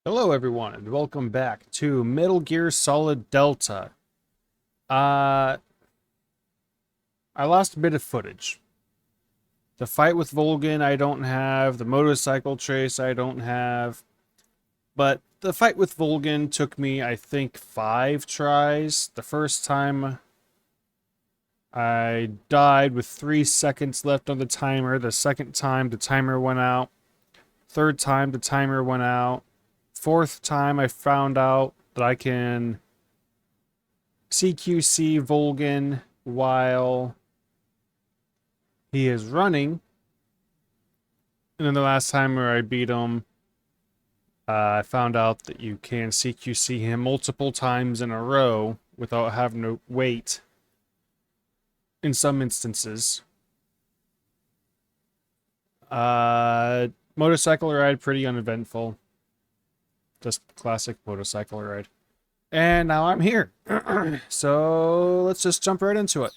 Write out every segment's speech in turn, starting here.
Hello everyone and welcome back to Metal Gear Solid Delta. I lost a bit of footage. The fight with Volgin I don't have, the motorcycle chase I don't have, but the fight with Volgin took me, I think, 5 tries. The first time I died with 3 seconds left on the timer. The second time the timer went out. Third time the timer went out. Fourth time I found out that I can CQC Volgin while he is running. And then the last time where I beat him, I found out that you can CQC him multiple times in a row without having to wait in some instances. Motorcycle ride, pretty uneventful. Just classic motorcycle ride. And now I'm here. So let's just jump right into it.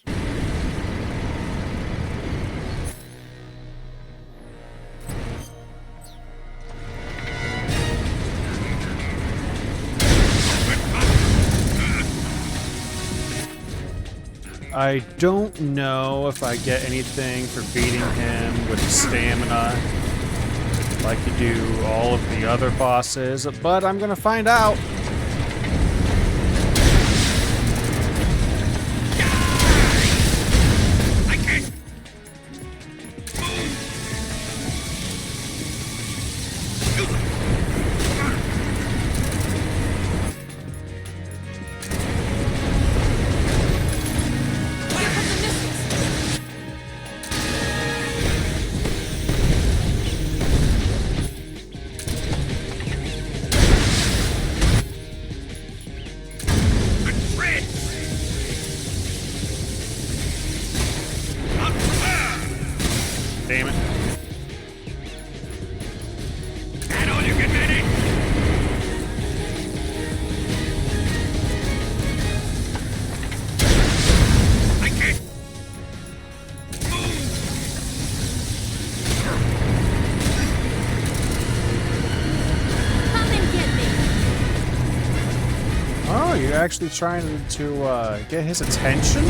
I don't know if I get anything for beating him with stamina like you do all of the other bosses, but I'm gonna find out. I can't. Damn it. That all you can manage? I can't. Come and get me. Oh, you're actually trying to get his attention?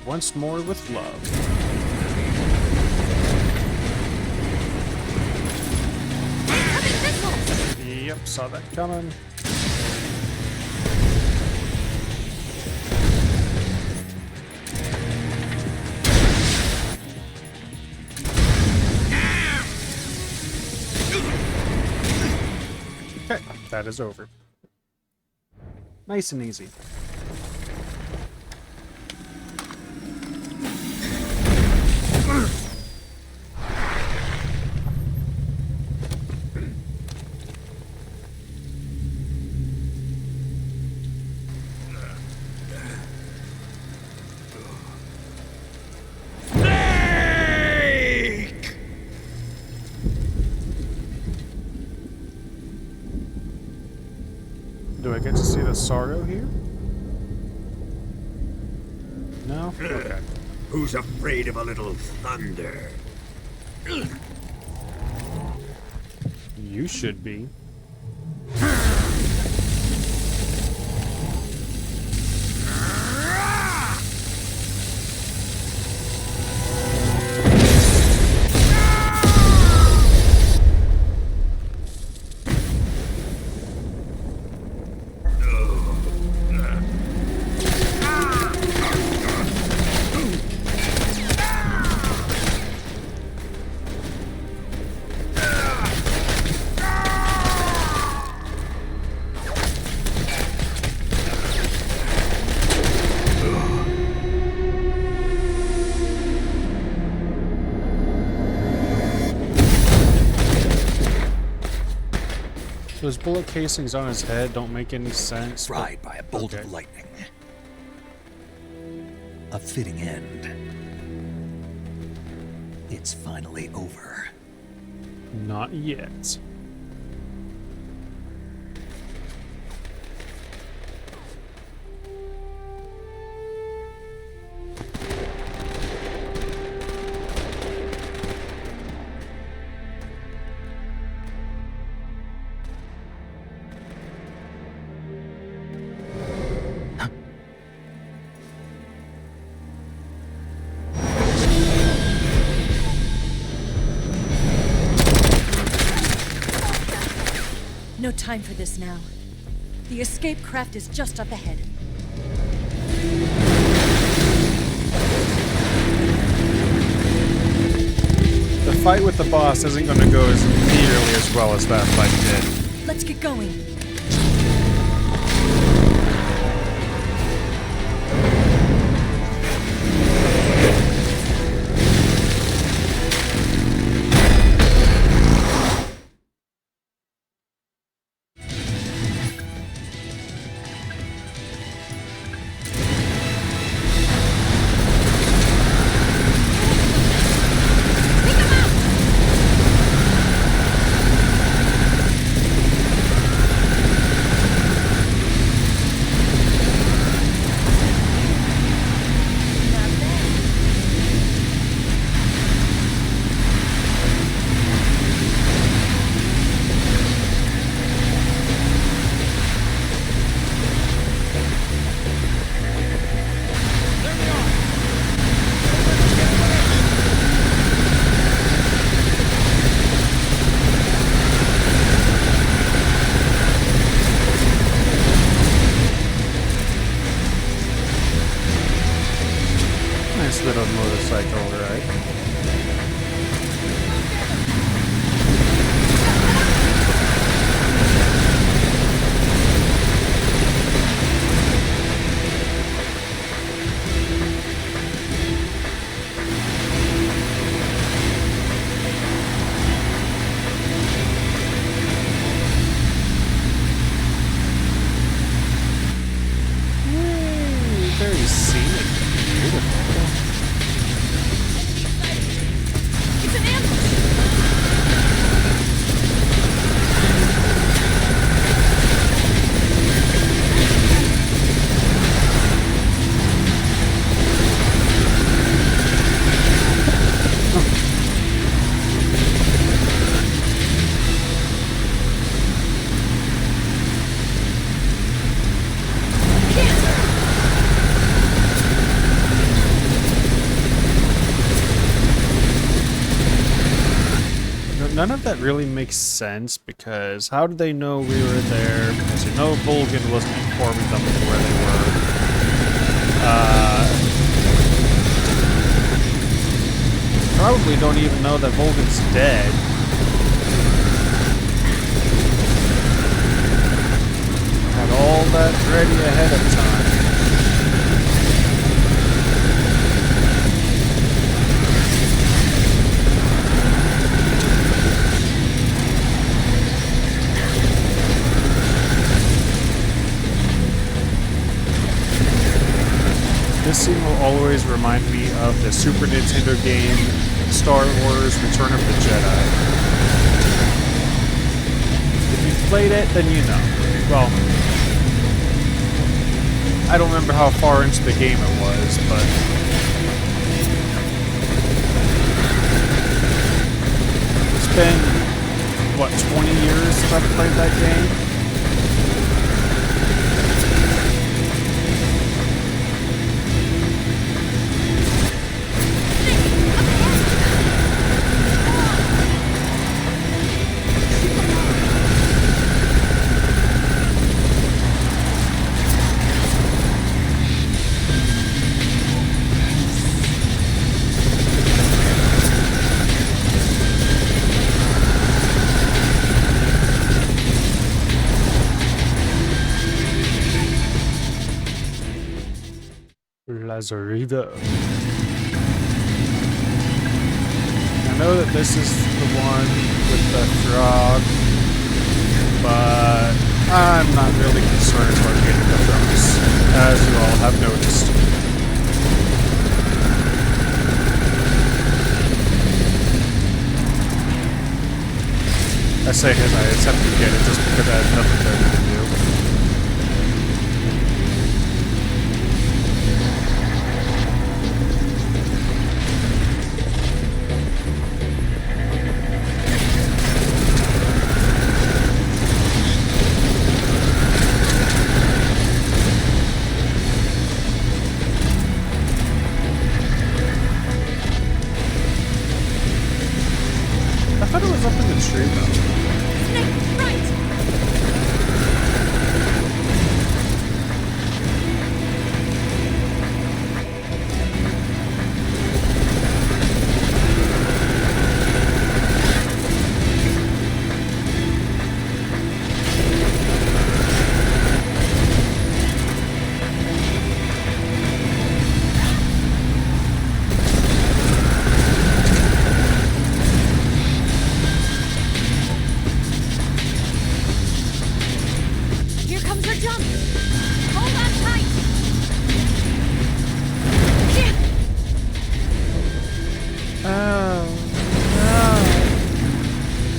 Once more with love. Yep, saw that coming. Okay, that is over. Nice and easy. Do I get to see the Sorrow here? No? Okay. Who's afraid of a little thunder? You should be. Those bullet casings on his head don't make any sense. Fried by a bolt Okay. of lightning. a fitting end. It's finally over. Not yet. No time for this now. The escape craft is just up ahead. The fight with the boss isn't going to go as nearly as well as that fight did. Let's get going. Nice little motorcycle ride. Yay, very scenic. Beautiful. It's an ambush! None of that really makes sense, because how did they know we were there? Because you know Volgin wasn't informing them of where they were. Probably don't even know that Volgin's dead. Had all that ready ahead of time. This scene will always remind me of the Super Nintendo game Star Wars Return of the Jedi. If you've played it, then you know. Well, I don't remember how far into the game it was, but it's been, what, 20 years since I've played that game? Lazarida. I know that this is the one with the frog, but I'm not really concerned about getting the frogs, as you all have noticed. say his, I just have to get it just because I have nothing better to do. I thought it was up in the tree though. Snake, right! Here comes her jump! Hold on tight! Yeah. Oh,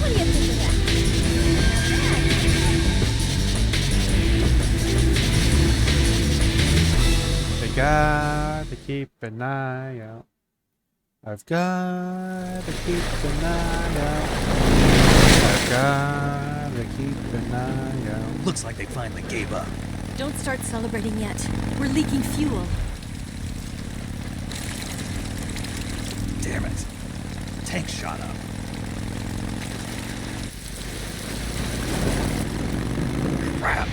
What do you think of that? no. I gotta keep an eye out. I've gotta keep an eye out. I've gotta keep an eye out. Looks like they finally gave up. Don't start celebrating yet. We're leaking fuel. Damn it. Tank shot up. Crap.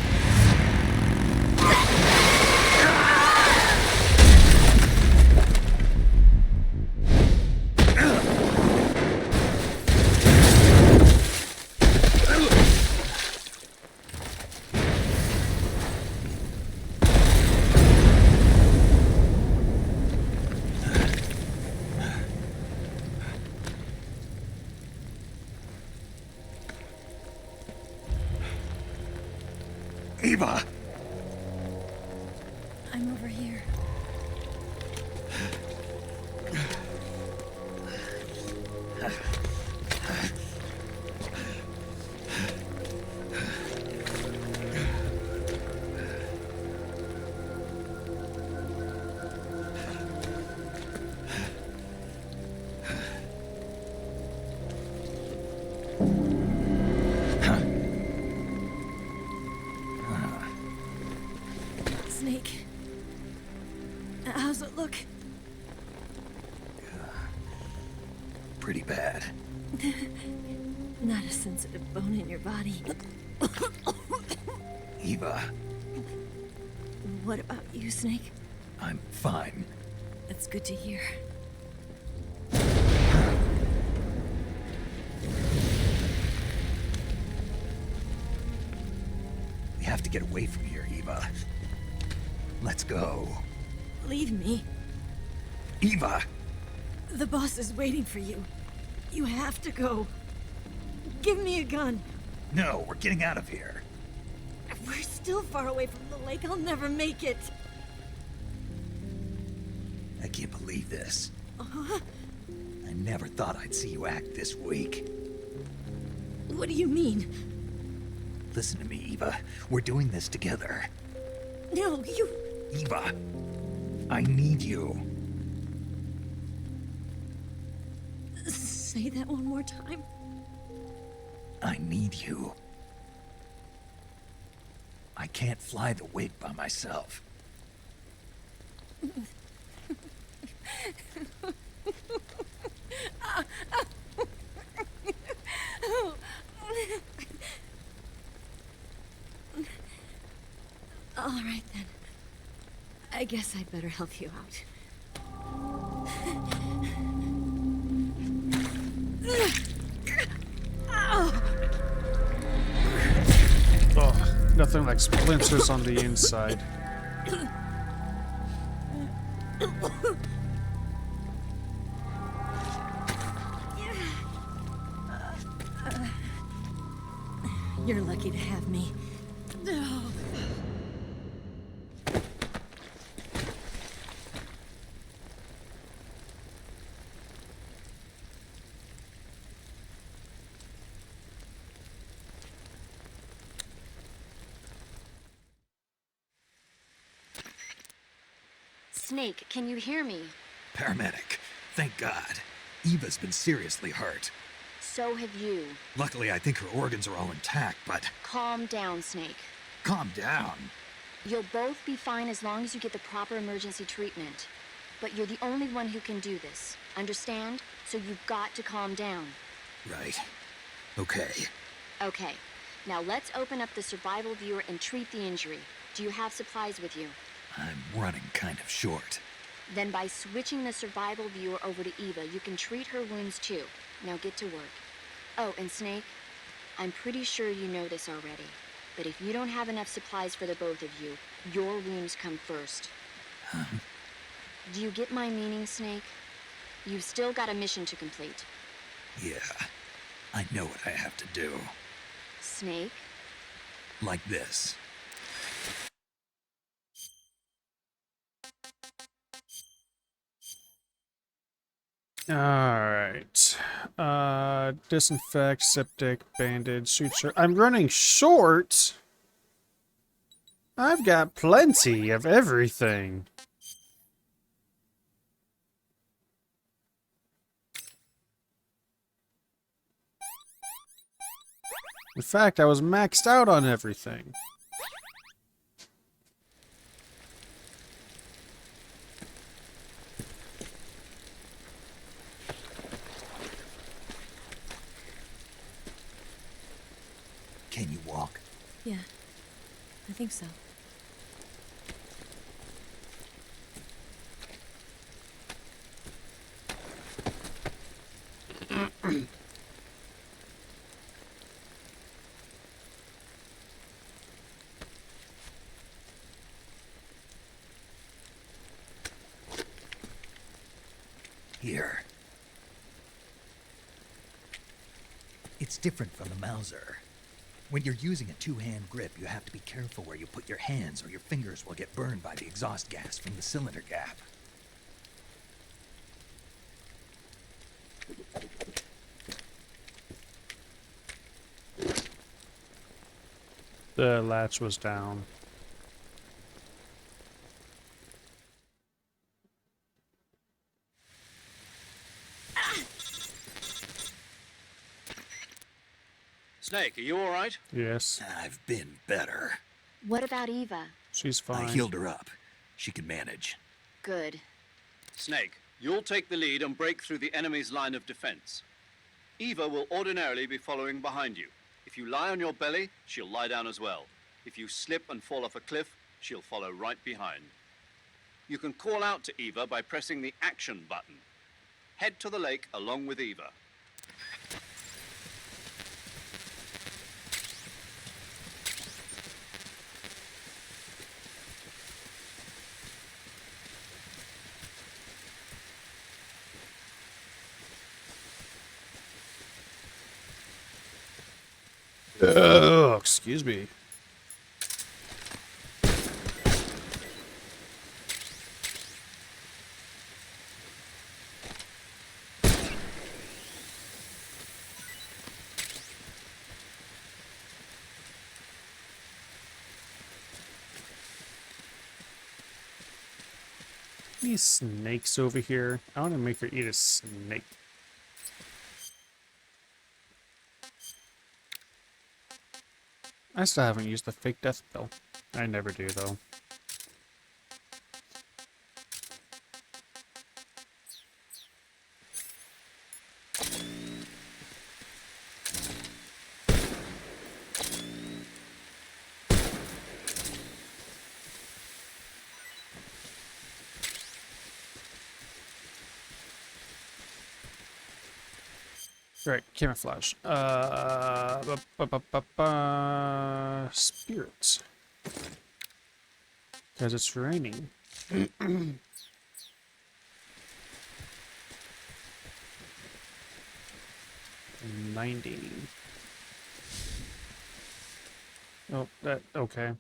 Eva! I'm over here. Snake. How's it look? Pretty bad. Not a sensitive bone in your body. Eva, What about you, Snake? I'm fine. That's good to hear. We have to get away from here, Eva. Let's go. Leave me. Eva! The boss is waiting for you. You have to go. Give me a gun. No, we're getting out of here. We're still far away from the lake. I'll never make it. I can't believe this. I never thought I'd see you act this weak. What do you mean? Listen to me, Eva. We're doing this together. No, you... Eva, I need you. Say that one more time. I need you. I can't fly the wig by myself. All right, then. I guess I'd better help you out. Oh, nothing like splinters on the inside. You're lucky to have me. Snake, can you hear me? Paramedic. Thank God. Eva's been seriously hurt. So have you. Luckily, I think her organs are all intact, but... Calm down, Snake. Calm down. You'll both be fine as long as you get the proper emergency treatment. But you're the only one who can do this. Understand? So you've got to calm down. Right. Okay. Okay. Now let's open up the survival viewer and treat the injury. Do you have supplies with you? I'm running kind of short. Then by switching the survival viewer over to Eva, you can treat her wounds too. Now get to work. Oh, and Snake, I'm pretty sure you know this already, but if you don't have enough supplies for the both of you, your wounds come first. Do you get my meaning, Snake? You've still got a mission to complete. Yeah. I know what I have to do. Snake? Like this. Alright. Disinfect, septic, bandage, suture. I'm running short! I've got plenty of everything. In fact, I was maxed out on everything. Can you walk? Yeah, I think so. Here. It's different from the Mauser. When you're using a two-hand grip, you have to be careful where you put your hands or your fingers will get burned by the exhaust gas from the cylinder gap. The latch was down. Snake, are you all right? Yes, I've been better. What about Eva? she's I fine. healed her up. She can manage. Good. Snake, you'll take the lead and break through the enemy's line of defense. Eva will ordinarily be following behind you. If you lie on your belly, she'll lie down as well. If you slip and fall off a cliff, she'll follow right behind. You can call out to Eva by pressing the action button. Head to the lake along with Eva. Excuse me. These snakes over here. I want to make her eat a snake. I still haven't used the fake death pill. I never do, though. Right, camouflage. Spirits. Because it's raining. 90. Oh, that, okay.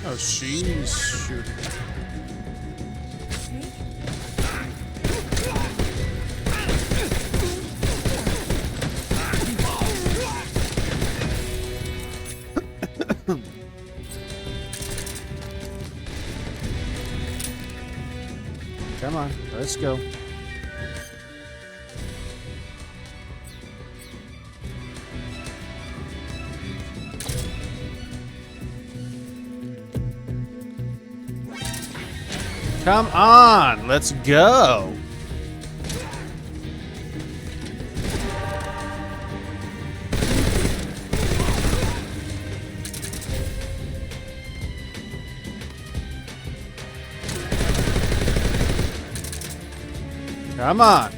Oh, she's shooting. Come on, let's go. Come on, let's go. Come on.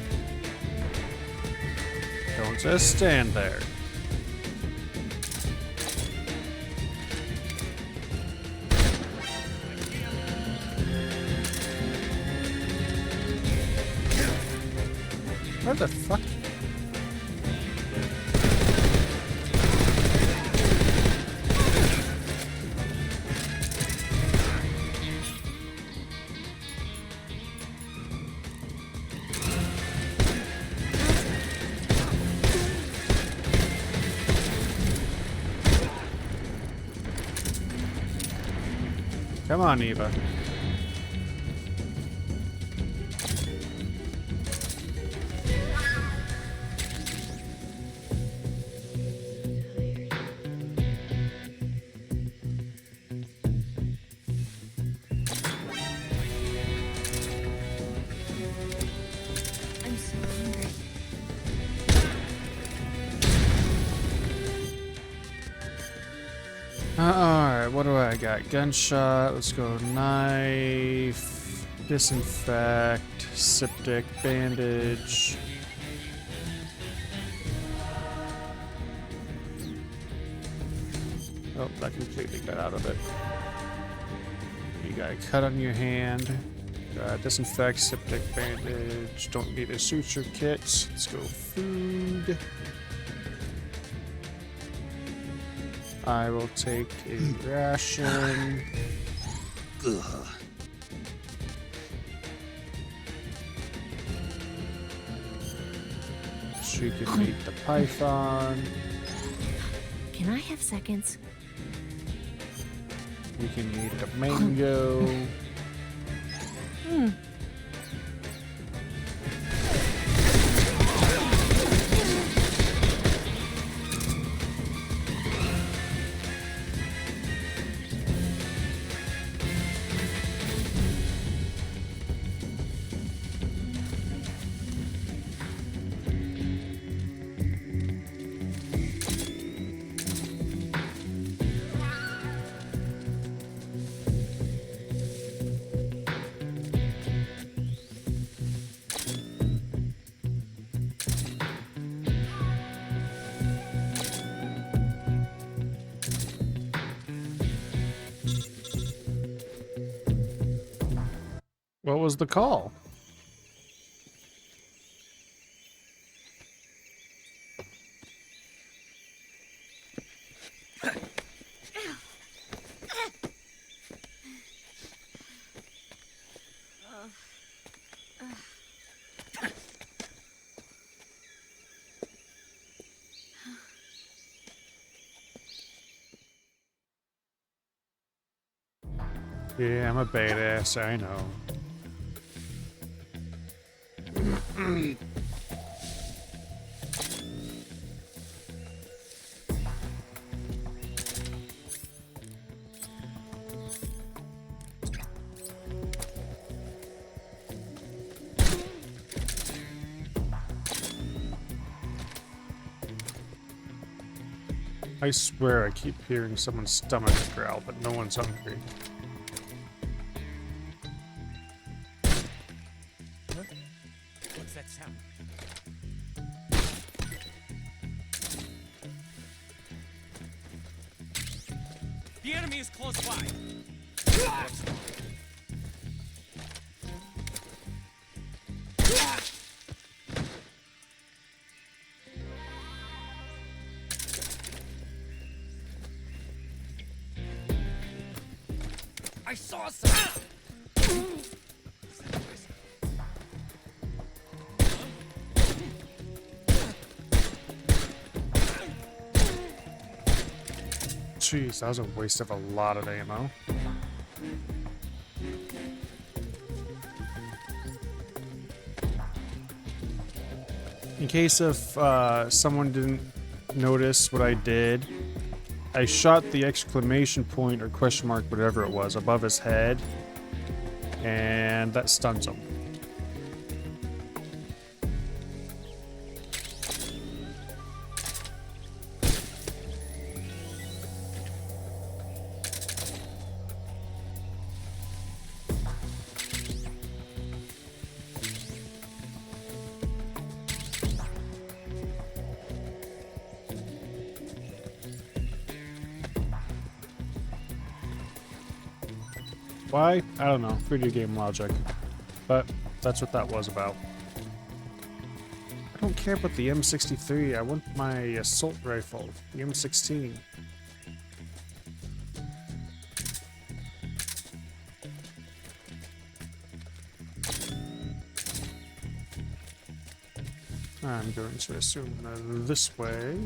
Don't just stand there. Where the fuck? Come on, Eva. I'm so hungry. Alright, what do I got? Gunshot, let's go knife, disinfect, septic, bandage. Oh, that completely got out of it. You got a cut on your hand. Disinfect, septic, bandage. Don't need a suture kit. Let's go food. I will take a ration. Ugh. She can meet the python. Can I have seconds? You can eat a mango. What was the call? Yeah, I'm a badass, I know. I swear I keep hearing someone's stomach growl, but no one's hungry. What's that sound? The enemy is close by. I saw some. Jeez, that was a waste of a lot of ammo. In case if someone didn't notice what I did, I shot the exclamation point or question mark, whatever it was, above his head, and that stuns him. Why? I don't know. Video game logic. But that's what that was about. I don't care about the M63. I want my assault rifle, the M16. I'm going to assume this way.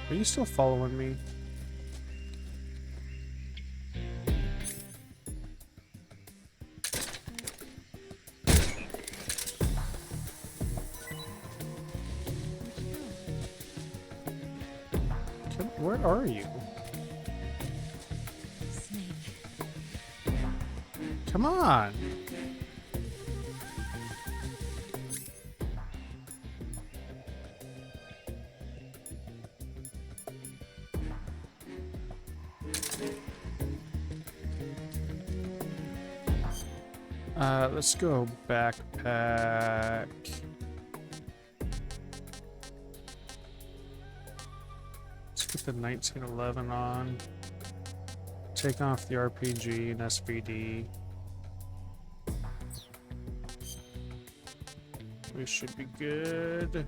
Are you still following me? Where are you? Snake. Come on! Let's go backpack. Let's put the 1911 on. Take off the RPG and SVD. We should be good.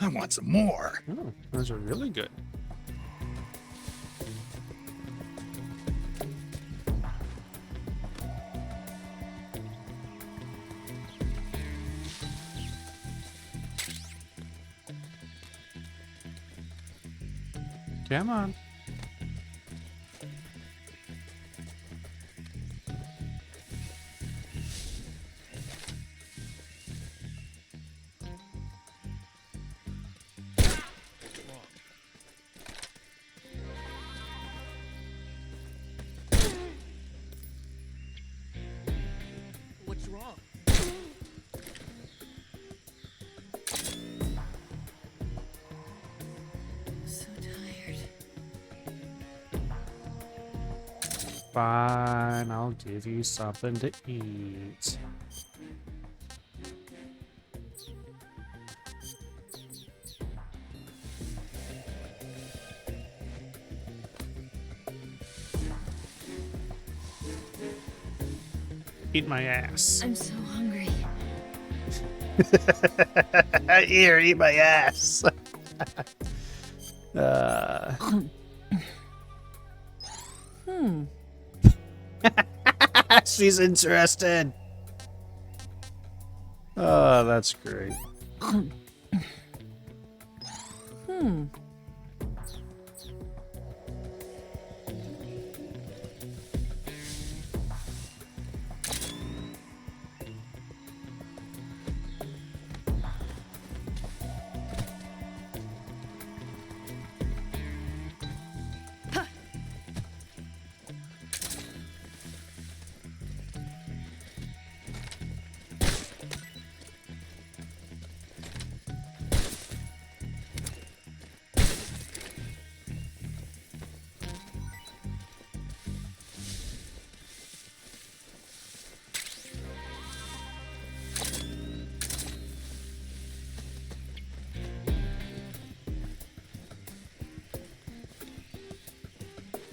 I want some more. Oh, those are really good. Come on. What's wrong? So tired. Fine, I'll give you something to eat. Eat my ass. I'm so hungry. Here, eat my ass. She's interested. Oh, that's great.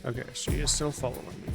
Okay, she is still following me.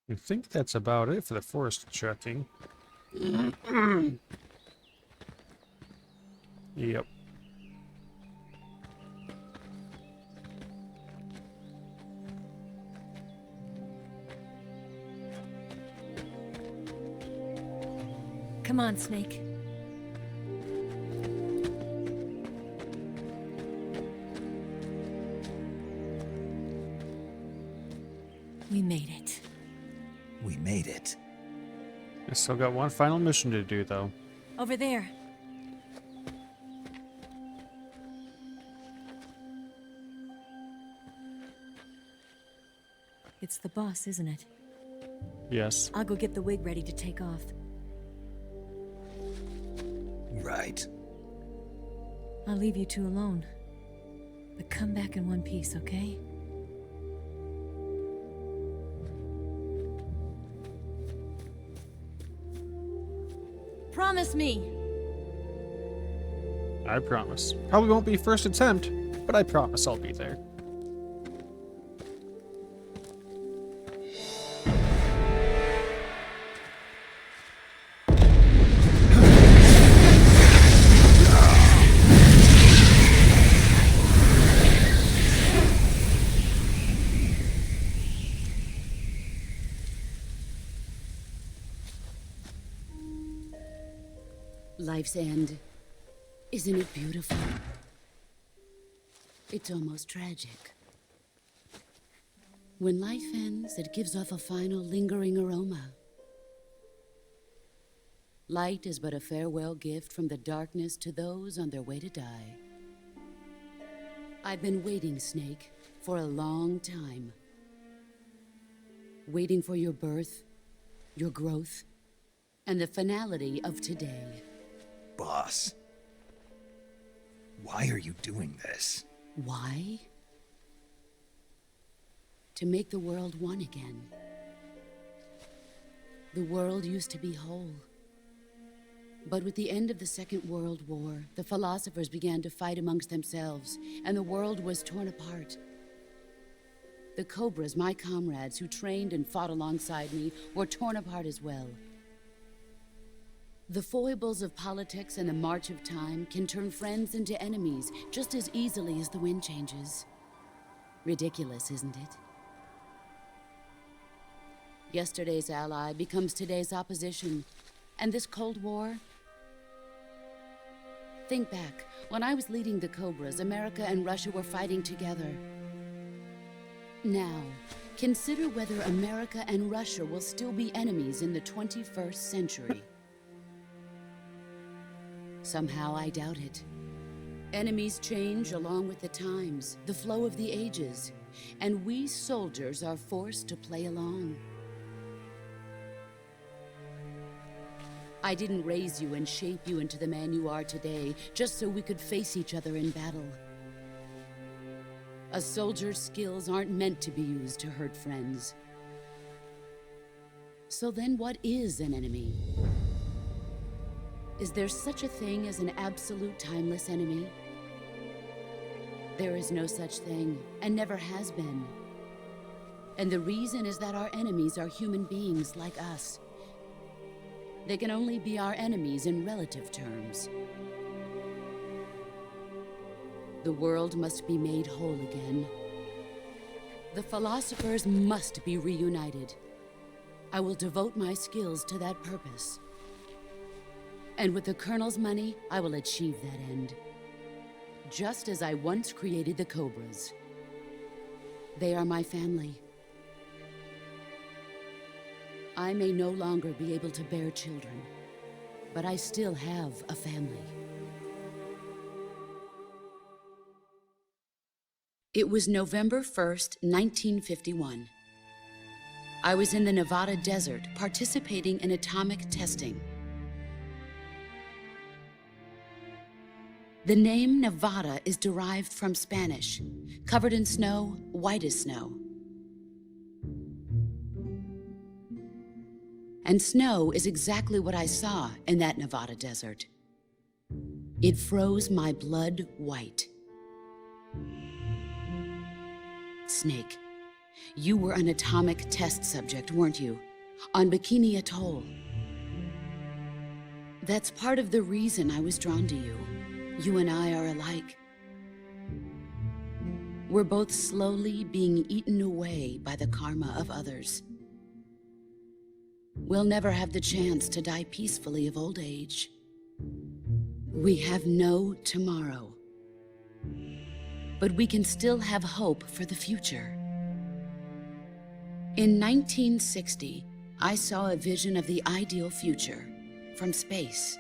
I think that's about it for the forest checking. Yep. Come on, Snake. We made it. We made it. I still got one final mission to do, though. Over there. It's the boss, isn't it? Yes. I'll go get the wig ready to take off. Right. I'll leave you two alone. But come back in one piece, okay? Promise me! I promise. Probably won't be first attempt, but I promise I'll be there. Life's end. Isn't it beautiful? It's almost tragic. When life ends, it gives off a final lingering aroma. Light is but a farewell gift from the darkness to those on their way to die. I've been waiting, Snake, for a long time. Waiting for your birth, your growth, and the finality of today. Boss. Why are you doing this? Why? To make the world one again. The world used to be whole. But with the end of the Second World War, the philosophers began to fight amongst themselves, and the world was torn apart. The Cobras, my comrades who trained and fought alongside me, were torn apart as well. The foibles of politics and the march of time can turn friends into enemies just as easily as the wind changes. Ridiculous, isn't it? Yesterday's ally becomes today's opposition. And this Cold War? Think back. When I was leading the Cobras, America and Russia were fighting together. Now, consider whether America and Russia will still be enemies in the 21st century. Somehow I doubt it. Enemies change along with the times, the flow of the ages, and we soldiers are forced to play along. I didn't raise you and shape you into the man you are today just so we could face each other in battle. A soldier's skills aren't meant to be used to hurt friends. So then what is an enemy? Is there such a thing as an absolute timeless enemy? There is no such thing, and never has been. And the reason is that our enemies are human beings like us. They can only be our enemies in relative terms. The world must be made whole again. The philosophers must be reunited. I will devote my skills to that purpose. And with the Colonel's money, I will achieve that end. Just as I once created the Cobras. They are my family. I may no longer be able to bear children, but I still have a family. It was November 1st, 1951. I was in the Nevada desert participating in atomic testing. The name Nevada is derived from Spanish, covered in snow, white as snow. And snow is exactly what I saw in that Nevada desert. It froze my blood white. Snake, You were an atomic test subject, weren't you? On Bikini Atoll. That's part of the reason I was drawn to you. You and I are alike. We're both slowly being eaten away by the karma of others. We'll never have the chance to die peacefully of old age. We have no tomorrow. But we can still have hope for the future. In 1960, I saw a vision of the ideal future from space.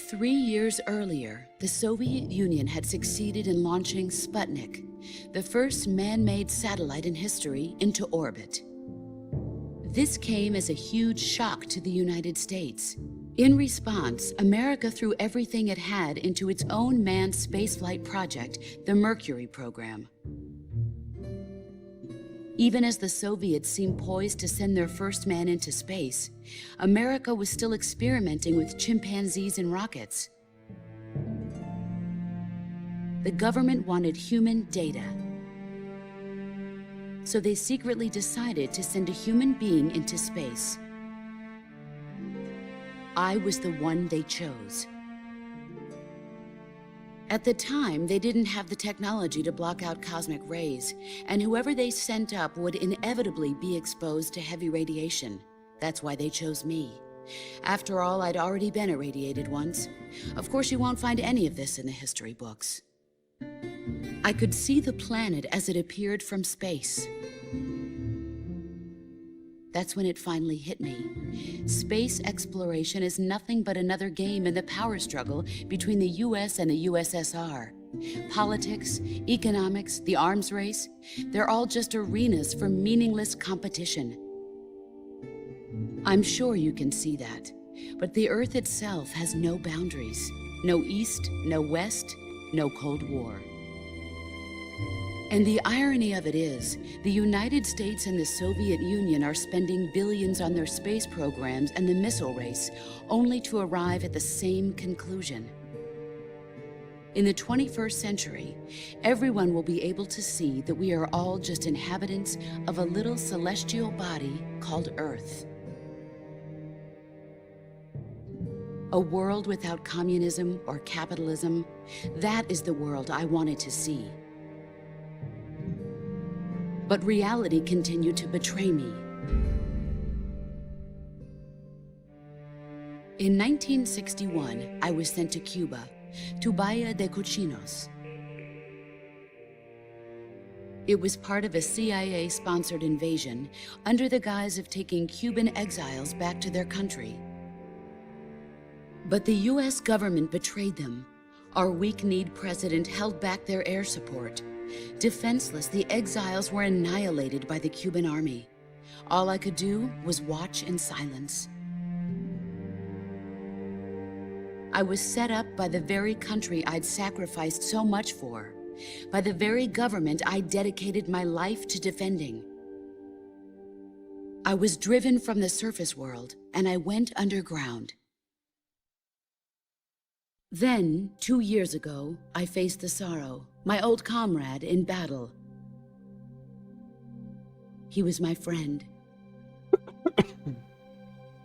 3 years earlier, the Soviet Union had succeeded in launching Sputnik, the first man-made satellite in history, into orbit. This came as a huge shock to the United States. In response, America threw everything it had into its own manned spaceflight project, the Mercury program. Even as the Soviets seemed poised to send their first man into space, America was still experimenting with chimpanzees and rockets. The government wanted human data. So they secretly decided to send a human being into space. I was the one they chose. At the time, they didn't have the technology to block out cosmic rays, and whoever they sent up would inevitably be exposed to heavy radiation. That's why they chose me. After all, I'd already been irradiated once. Of course, you won't find any of this in the history books. I could see the planet as it appeared from space. That's when it finally hit me. Space exploration is nothing but another game in the power struggle between the US and the USSR. Politics, economics, the arms race, they're all just arenas for meaningless competition. I'm sure you can see that, but the Earth itself has no boundaries. No East, no West, no Cold War. And the irony of it is, the United States and the Soviet Union are spending billions on their space programs and the missile race, only to arrive at the same conclusion. In the 21st century, everyone will be able to see that we are all just inhabitants of a little celestial body called Earth. A world without communism or capitalism, that is the world I wanted to see. But reality continued to betray me. In 1961, I was sent to Cuba, to Bahia de Cochinos. It was part of a CIA-sponsored invasion under the guise of taking Cuban exiles back to their country. But the US government betrayed them. Our weak-kneed president held back their air support. Defenseless, the exiles were annihilated by the Cuban army. All I could do was watch in silence. I was set up by the very country I'd sacrificed so much for, by the very government I dedicated my life to defending. I was driven from the surface world, and I went underground. Then, 2 years ago, I faced the Sorrow, my old comrade in battle. He was my friend.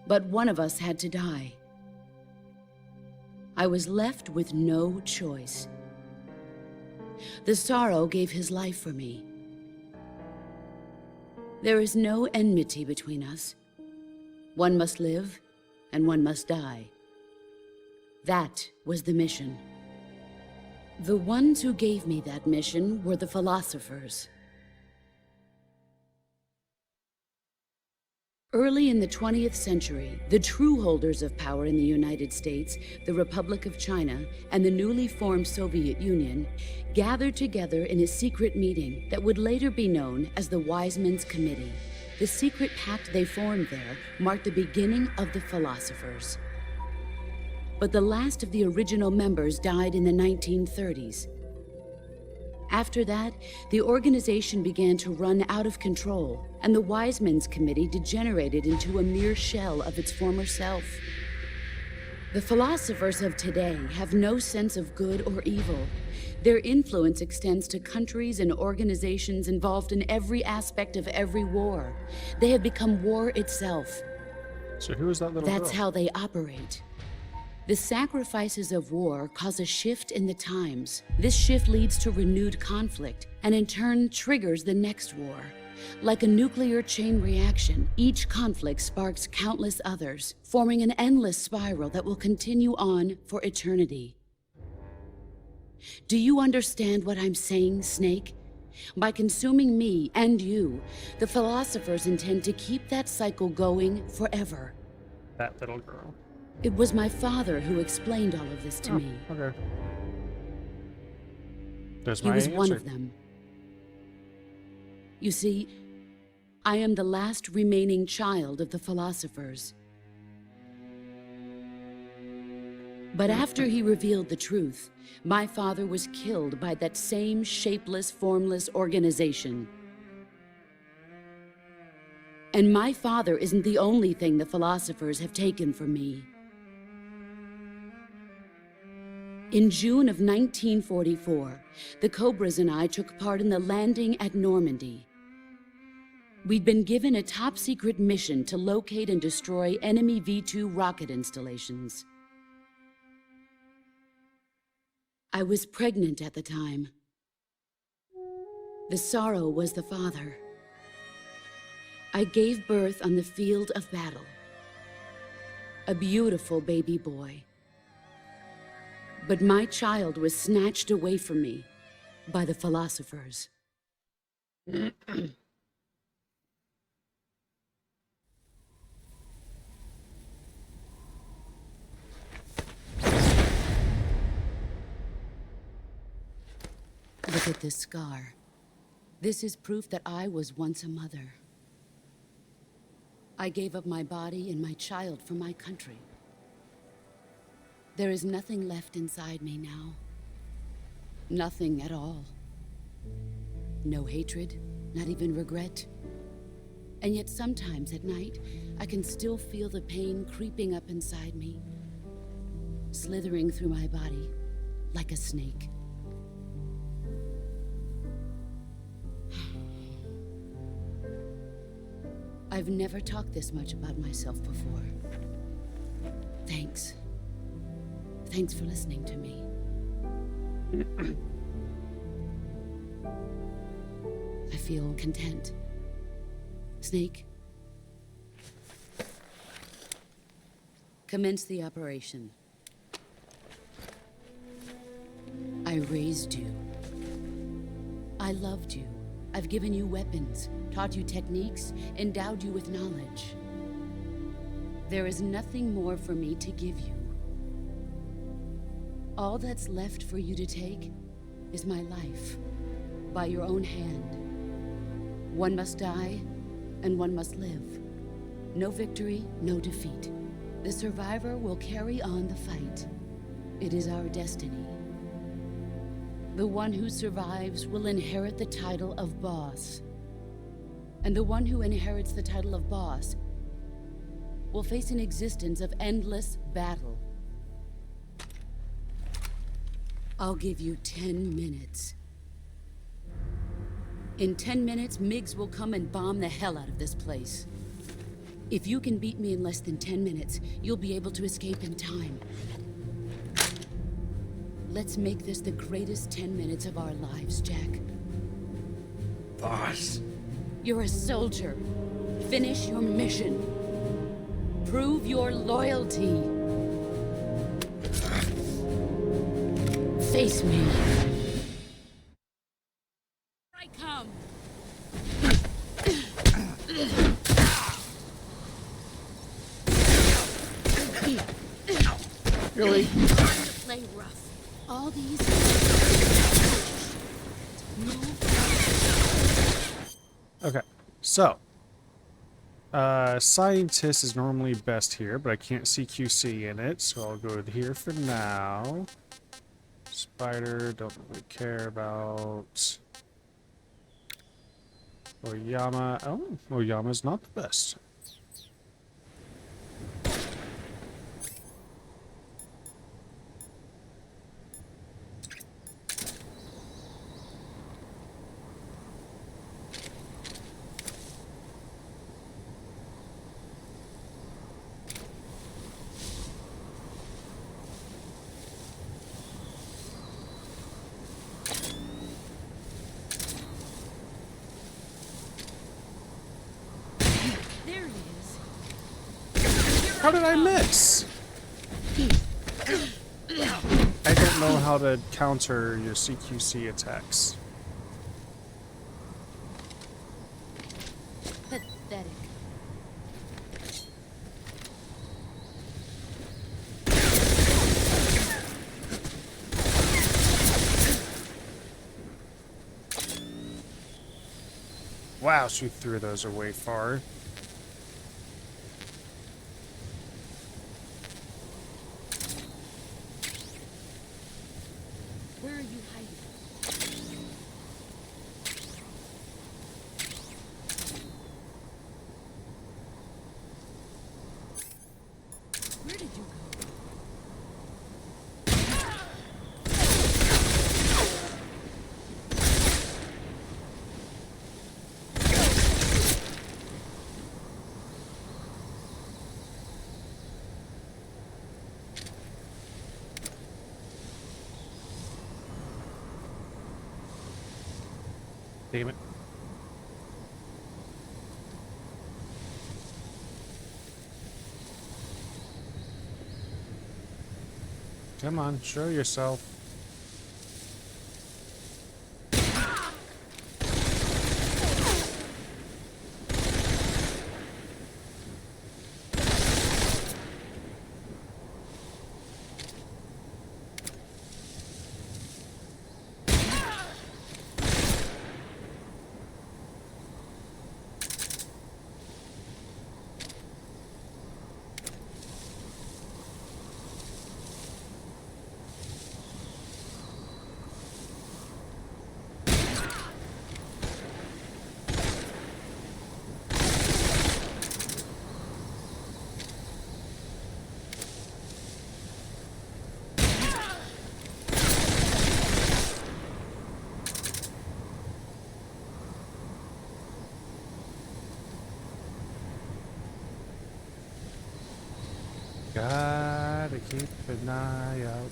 But one of us had to die. I was left with no choice. The Sorrow gave his life for me. There is no enmity between us. One must live, and one must die. That was the mission. The ones who gave me that mission were the philosophers. Early in the 20th century, the true holders of power in the United States, the Republic of China, and the newly formed Soviet Union gathered together in a secret meeting that would later be known as the Wiseman's Committee. The secret pact they formed there marked the beginning of the philosophers. But the last of the original members died in the 1930s. After that, the organization began to run out of control, and the Wiseman's Committee degenerated into a mere shell of its former self. The philosophers of today have no sense of good or evil. Their influence extends to countries and organizations involved in every aspect of every war. They have become war itself. So who is that little That's girl? how they operate. The sacrifices of war cause a shift in the times. This shift leads to renewed conflict, and in turn triggers the next war. Like a nuclear chain reaction, each conflict sparks countless others, forming an endless spiral that will continue on for eternity. Do you understand what I'm saying, Snake? By consuming me and you, the philosophers intend to keep that cycle going forever. That little girl. It was my father who explained all of this to me. Okay. There's He my was answer. one of them. You see, I am the last remaining child of the philosophers. But after he revealed the truth, my father was killed by that same shapeless, formless organization. And my father isn't the only thing the philosophers have taken from me. In June of 1944, the Cobras and I took part in the landing at Normandy. We'd been given a top-secret mission to locate and destroy enemy V-2 rocket installations. I was pregnant at the time. The sorrow was the father. I gave birth on the field of battle. A beautiful baby boy. But my child was snatched away from me by the philosophers. Look at this scar. This is proof that I was once a mother. I gave up my body and my child for my country. There is nothing left inside me now. Nothing at all. No hatred, not even regret. And yet sometimes at night, I can still feel the pain creeping up inside me, slithering through my body like a snake. I've never talked this much about myself before. Thanks. Thanks for listening to me. I feel content. Snake, commence the operation. I raised you. I loved you. I've given you weapons, taught you techniques, endowed you with knowledge. There is nothing more for me to give you. All that's left for you to take is my life, by your own hand. One must die, and one must live. No victory, no defeat. The survivor will carry on the fight. It is our destiny. The one who survives will inherit the title of boss. And the one who inherits the title of boss will face an existence of endless battle. I'll give you 10 minutes. In 10 minutes, Miggs will come and bomb the hell out of this place. If you can beat me in less than 10 minutes, you'll be able to escape in time. Let's make this the greatest 10 minutes of our lives, Jack. Boss. You're a soldier. Finish your mission. Prove your loyalty. Face me. I come. Really? Play rough. All these. Okay, so scientist is normally best here, but I can't see QC in it, so I'll go with here for now. Spider, don't really care about. Oyama. Oh, Oyama's not the best. How did I miss? I don't know how to counter your CQC attacks. Pathetic. Wow, she threw those away far. Where are you hiding? Where did you go? Damn it. Come on, show yourself. Gotta keep an eye out.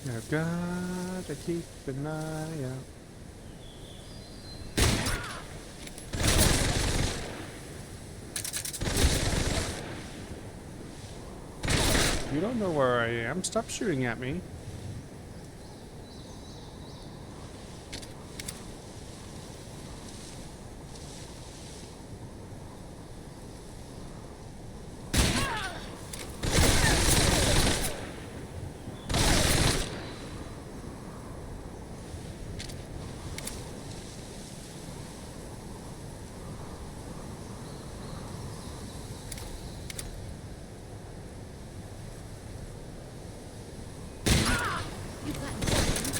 I've gotta keep an eye out. You don't know where I am. Stop shooting at me. You got nothing.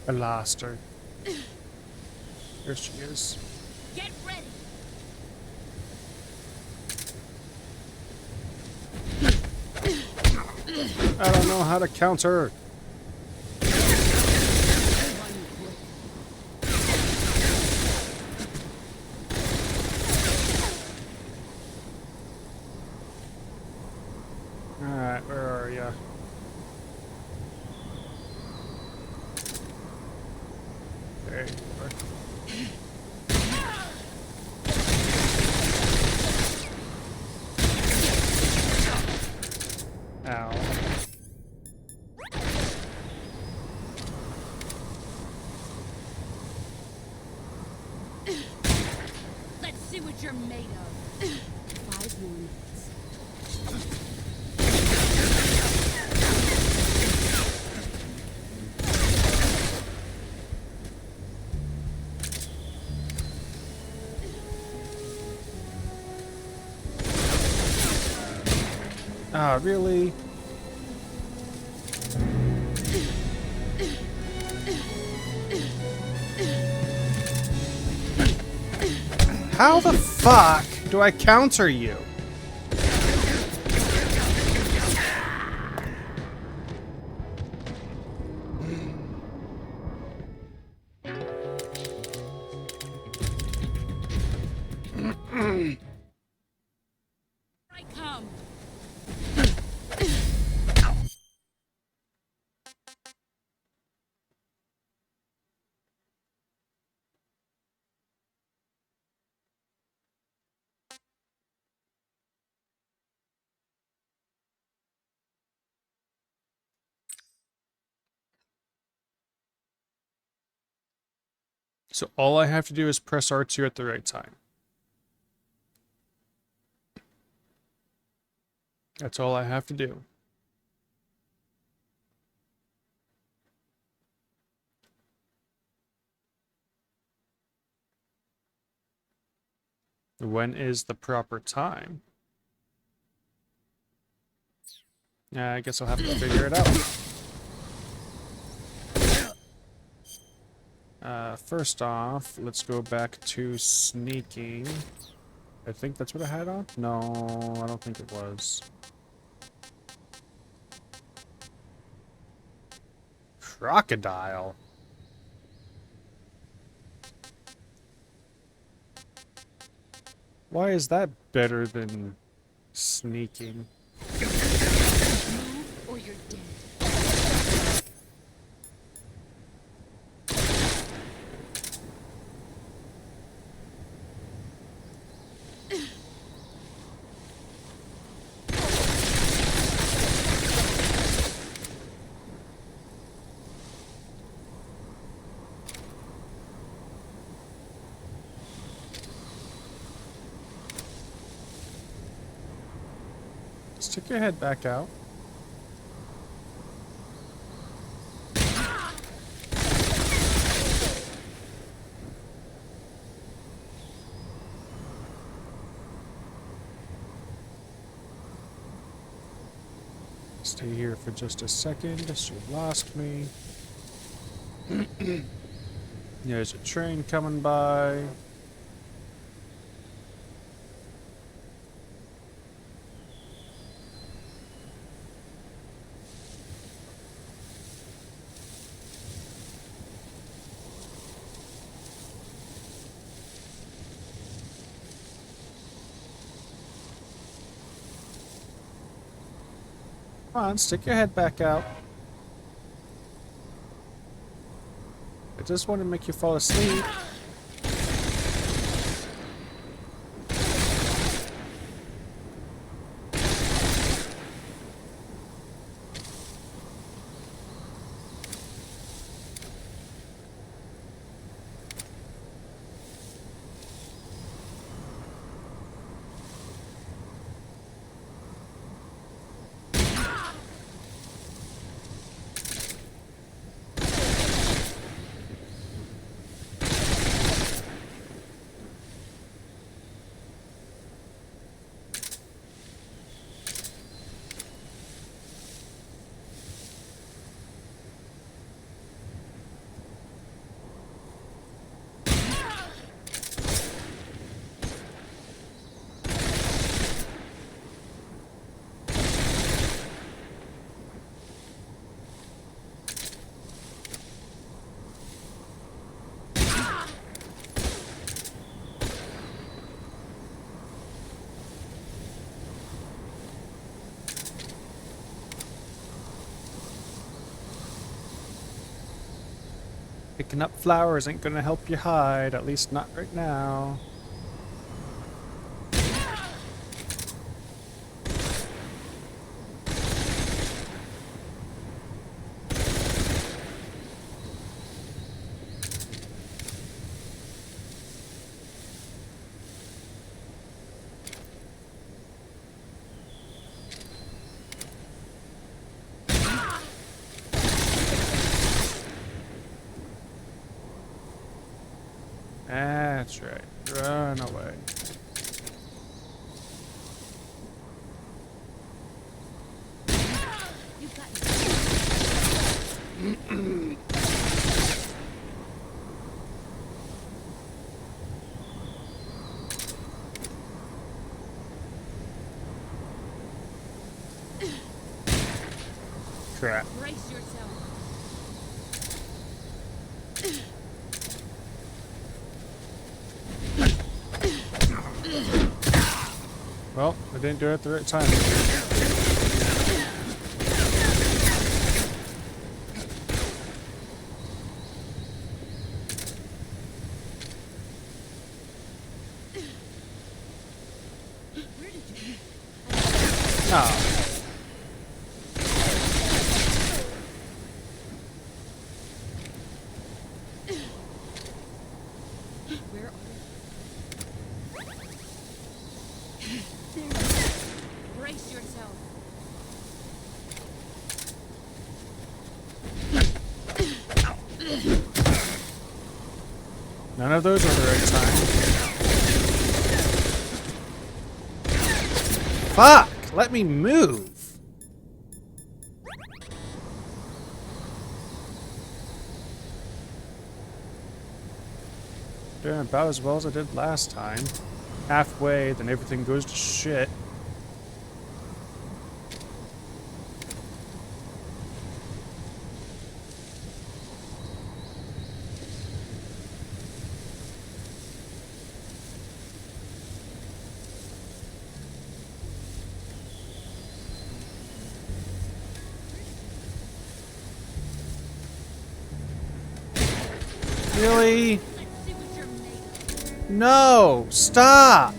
I lost her. There she is. Get ready. I don't know how to counter. Alright, where are ya? There you are. Ow. Let's see what you're made of. 5 more minutes. Ah, really? How the fuck do I counter you? I come. So all I have to do is press R2 at the right time. That's all I have to do. When is the proper time? Yeah, I guess I'll have to figure it out. First off, let's go back to sneaking. I think that's what I had on? No, I don't think it was. Crocodile. Why is that better than sneaking? Move or you're dead. Stick your head back out. Stay here for just a second. She lost me. There's a train coming by. Come on, stick your head back out. I just want to make you fall asleep. Picking up flowers ain't gonna help you hide, at least not right now. That's right. Run away. You've got Crap. brace yourself. Well, I didn't do it at the right time. Oh. of those or the right time? Fuck! Let me move! Doing about as well as I did last time. Halfway, then everything goes to shit. Really? No! Stop!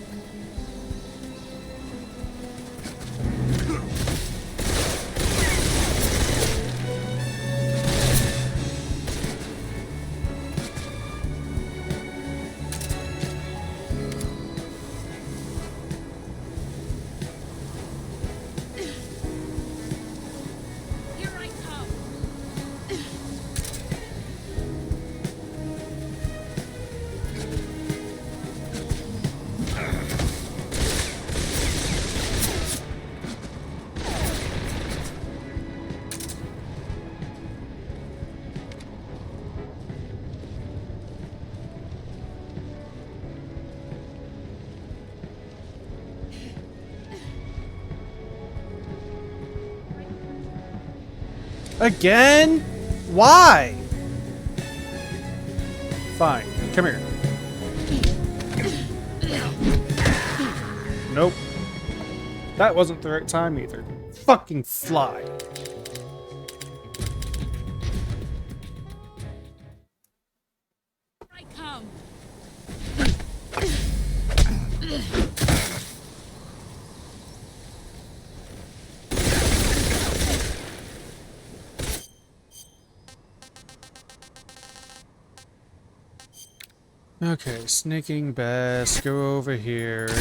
Here I come. Again? Why? Fine. Come here. Nope. That wasn't the right time either. Fucking fly. I come. Okay, sneaking best. Go over here, you.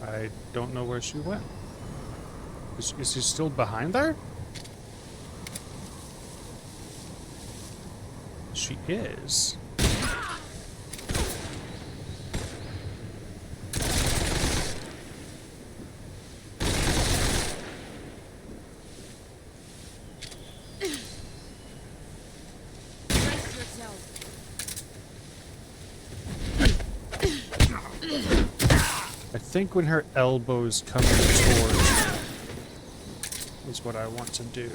I don't know where she went. Is she still behind there? She is. Brace yourself. I think when her elbow's coming towards me is what I want to do.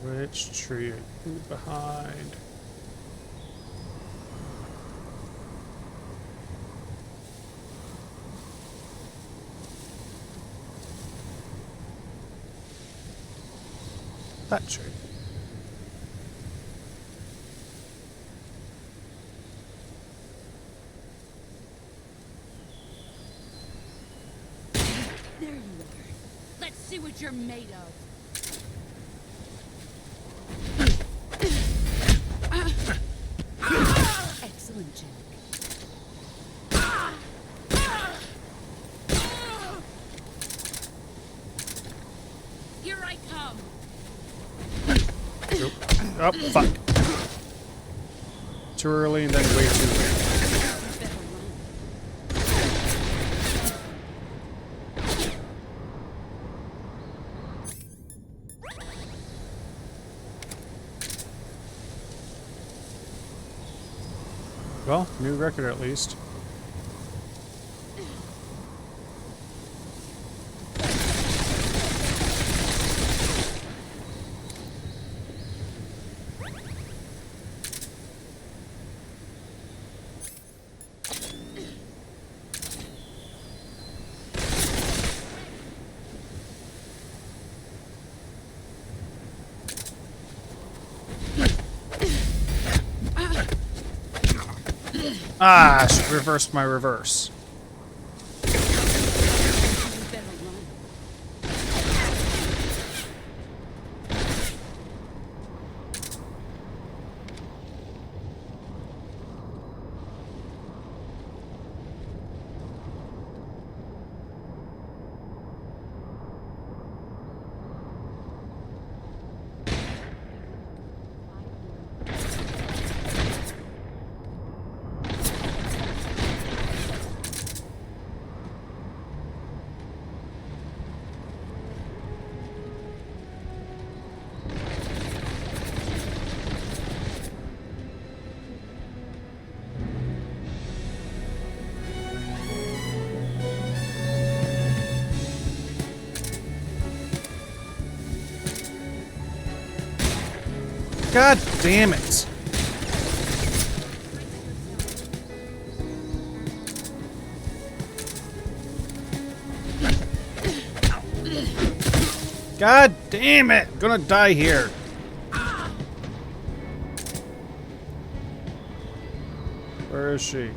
Which tree are you behind? That tree. There you are. Let's see what you're made of. Excellent, Jack. Here I come. Oh, fuck. Too early and then way too late. You better run. Well, new record at least. Ah, I should reverse my reverse. You better run. God damn it. God damn it! I'm gonna die here. Where is she?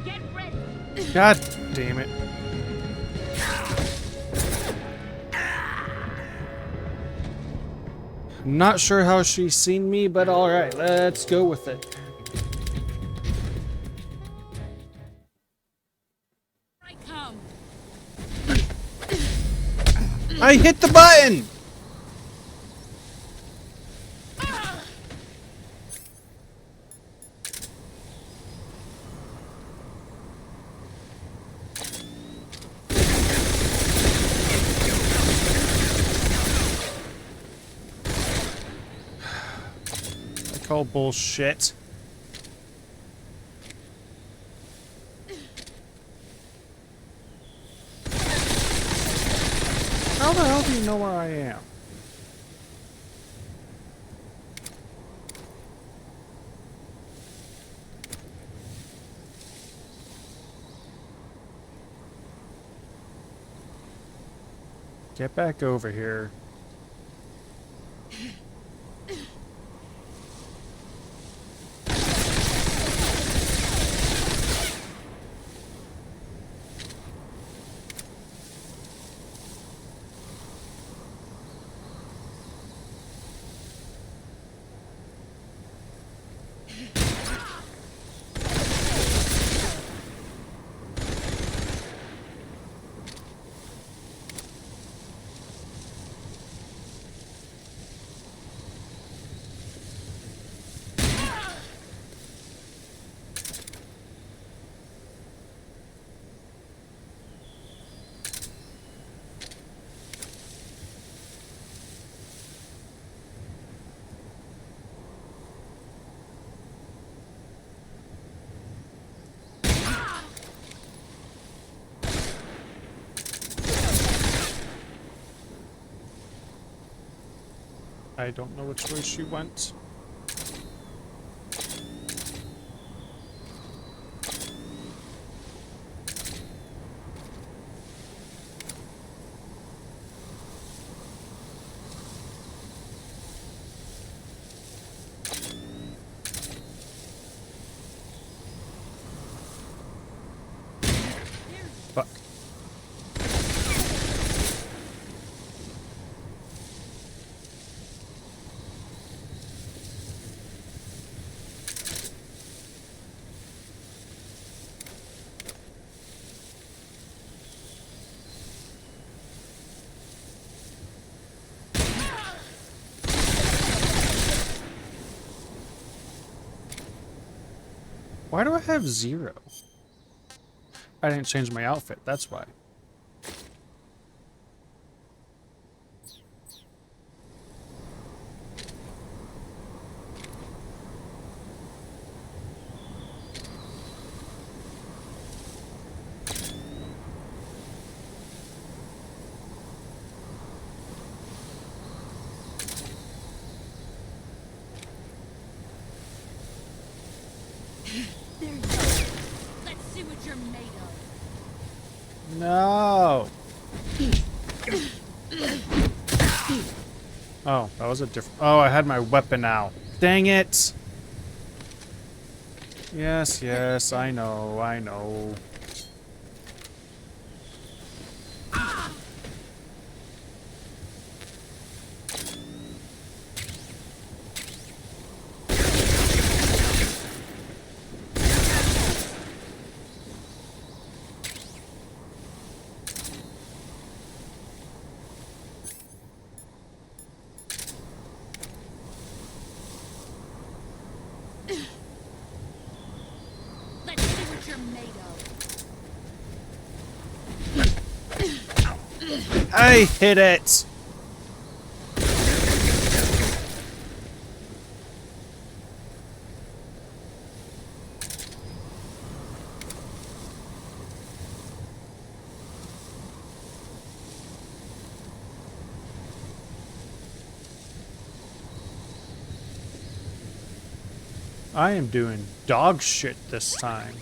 Get ready. God damn it. I'm not sure how she's seen me, but alright, let's go with it. Here I come. I hit the button! I call bullshit. How the hell do you know where I am? Get back over here. I don't know which way she went. Fuck. Why do I have 0? I didn't change my outfit, that's why. There you go. Let's see what you're made of. No! Oh, that was a different... Oh, I had my weapon now. Dang it! Yes, yes, I know, I know. Let's see what you're made of. I hit it! I am doing dog shit this time.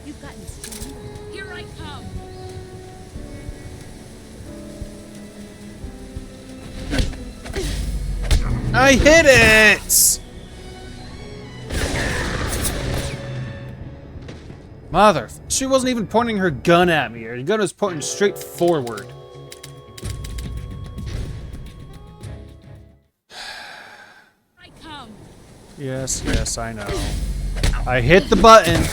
You've gotten stronger. Here I come. I hit it! Mother, she wasn't even pointing her gun at me. Her gun was pointing straight forward. I come. Yes, yes, I know. I hit the button.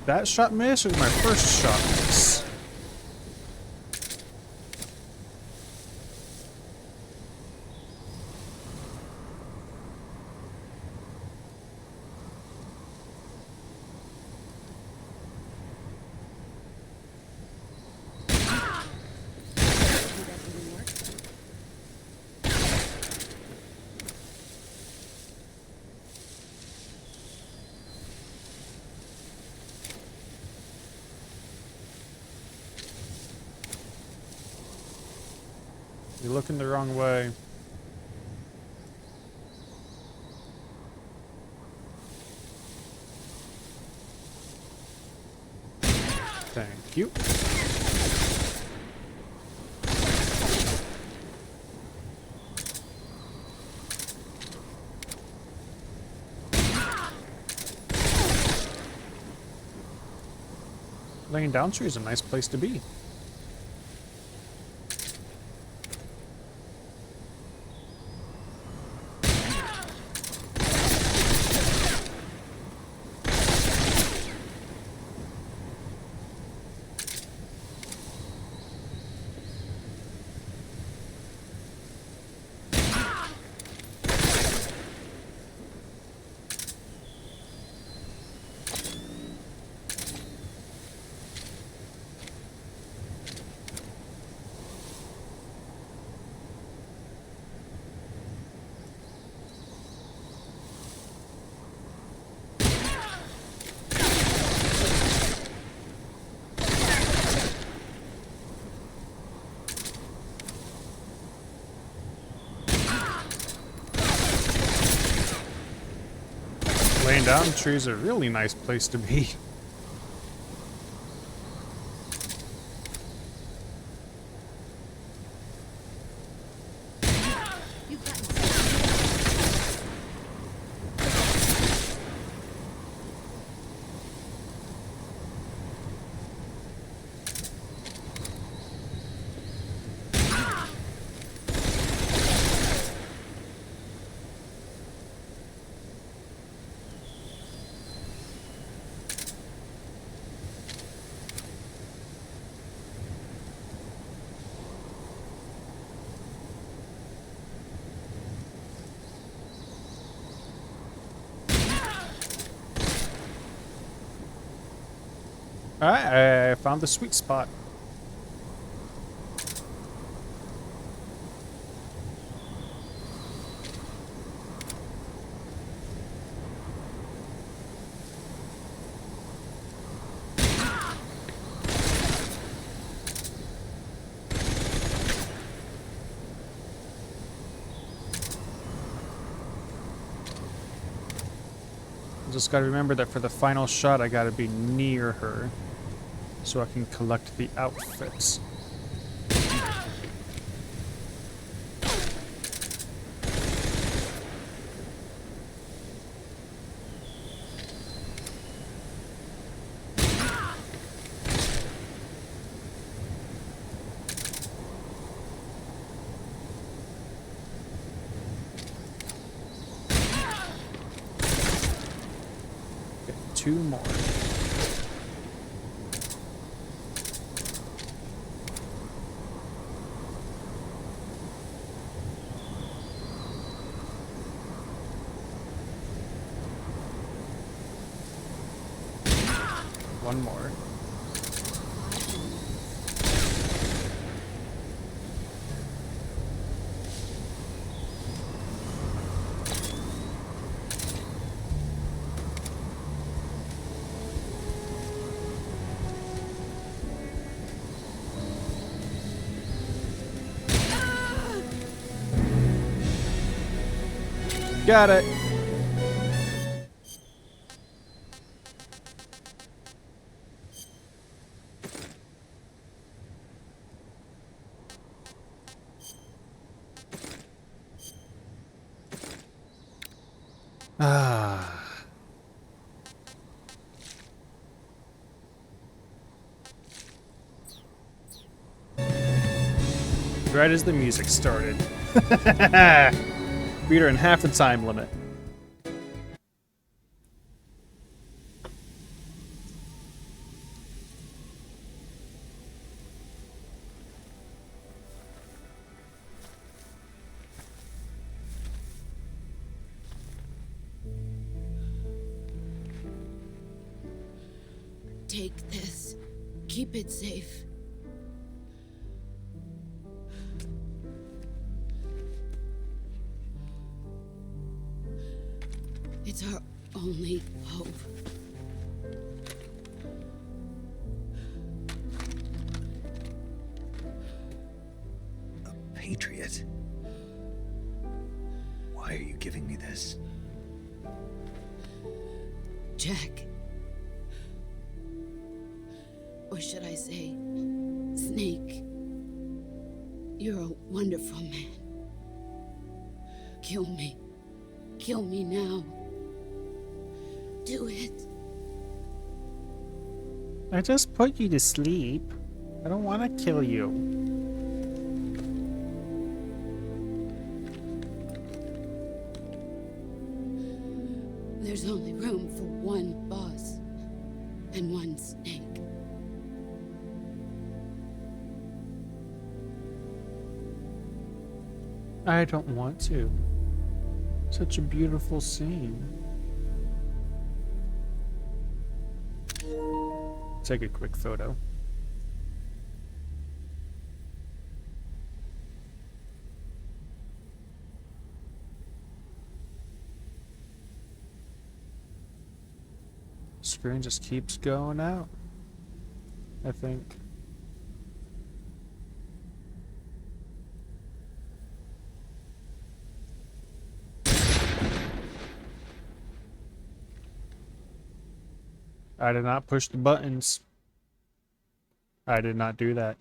That shot miss or my first shot miss? You're looking the wrong way. Thank you. Laying down tree is a nice place to be. Laying down trees is a really nice place to be. You've gotten Alright, I found the sweet spot. Just gotta remember that for the final shot, I gotta be near her so I can collect the outfits. Okay, 2 more. One more. Got it. Ah. Right as the music started. Beat her in half the time limit. Take this. Keep it safe. It's our only hope. A Patriot. Why are you giving me this? Jack. Or should I say, Snake. You're a wonderful man. Kill me. Kill me now. Do it. I just put you to sleep. I don't want to kill you. There's only room for one boss and one snake. I don't want to. Such a beautiful scene. Take a quick photo. Screen just keeps going out, I think. I did not push the buttons. I did not do that.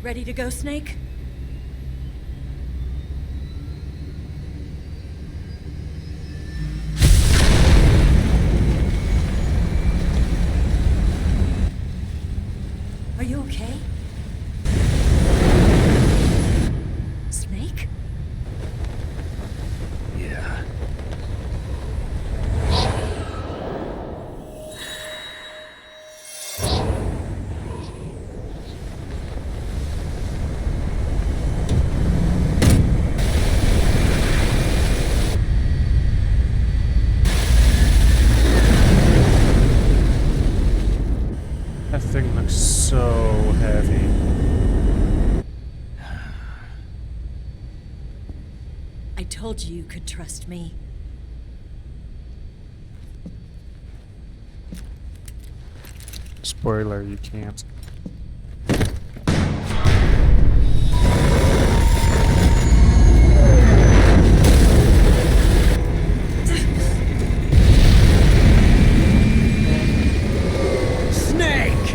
Ready to go, Snake? Are you okay? Snake? Yeah. That thing looks so heavy. I told you you could trust me. Spoiler, you can't. Snake!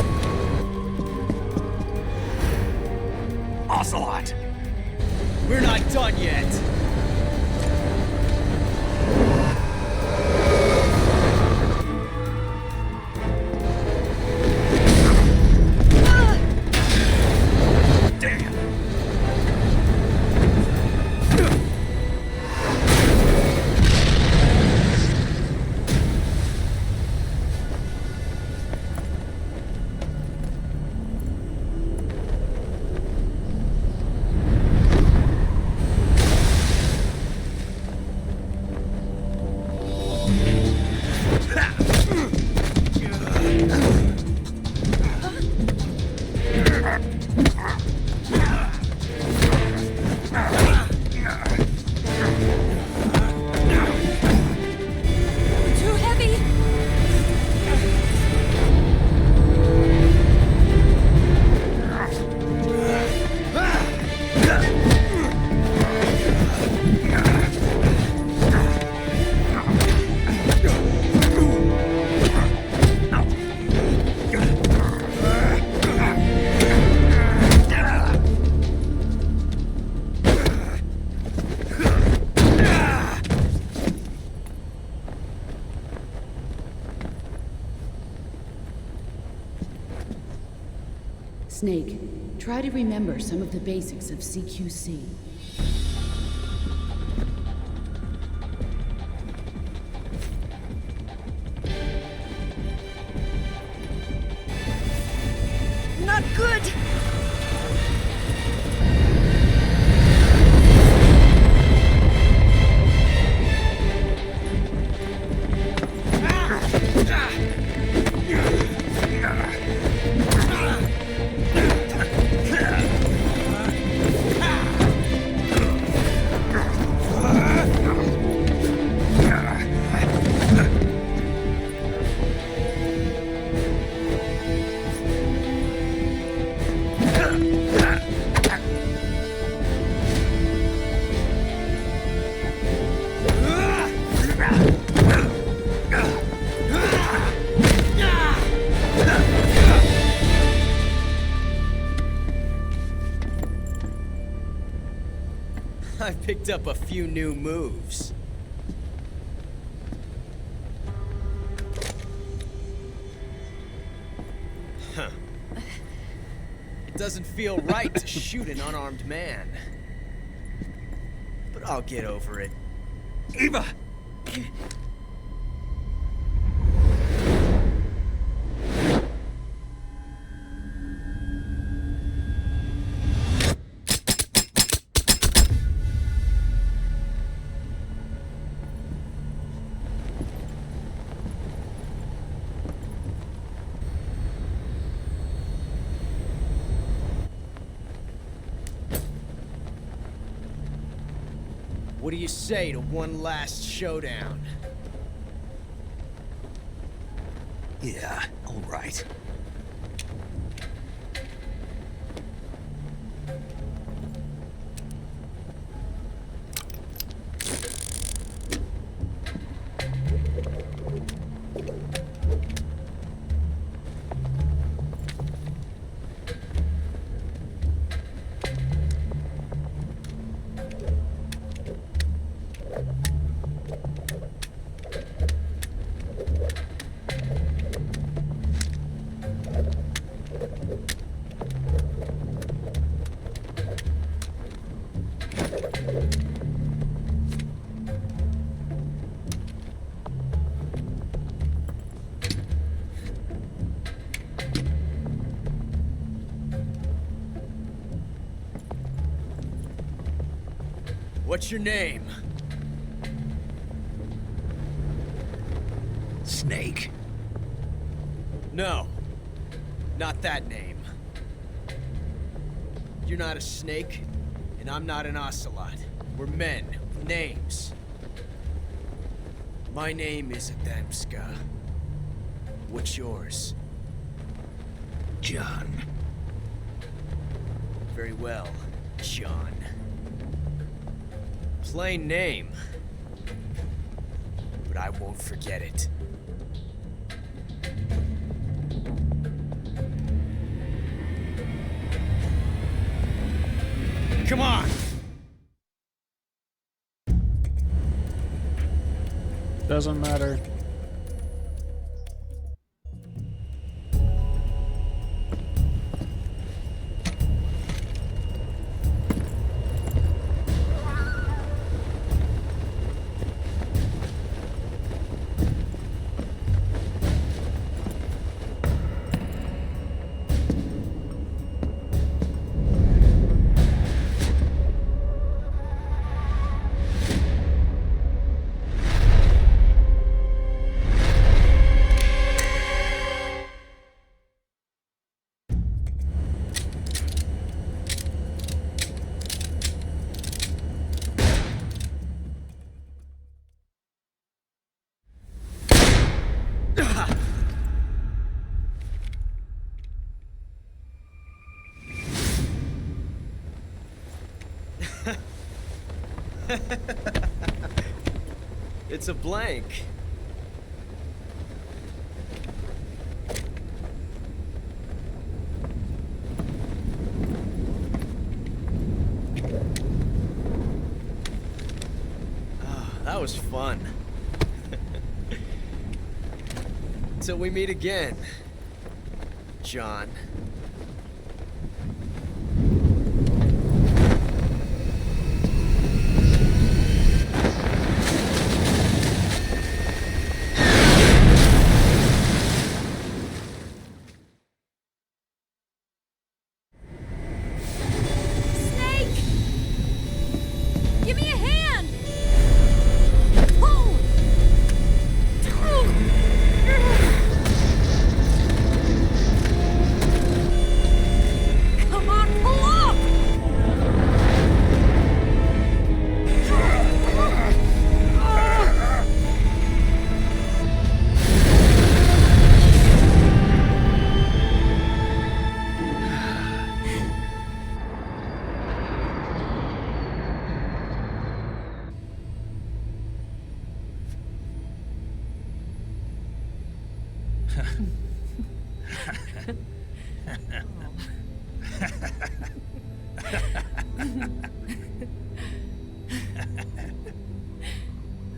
Ocelot! We're not done yet! Snake, try to remember some of the basics of CQC. Not good! I picked up a few new moves. Huh. It doesn't feel right to shoot an unarmed man. But I'll get over it. Eva! What do you say to one last showdown? Yeah, all right. What's your name? Snake. No. Not that name. You're not a snake, and I'm not an ocelot. We're men with names. My name is Adamska. What's yours? John. Very well, John. Plain name. But I won't forget it. Come on! Doesn't matter. It's a blank. Ah, that was fun. Till we meet again, John.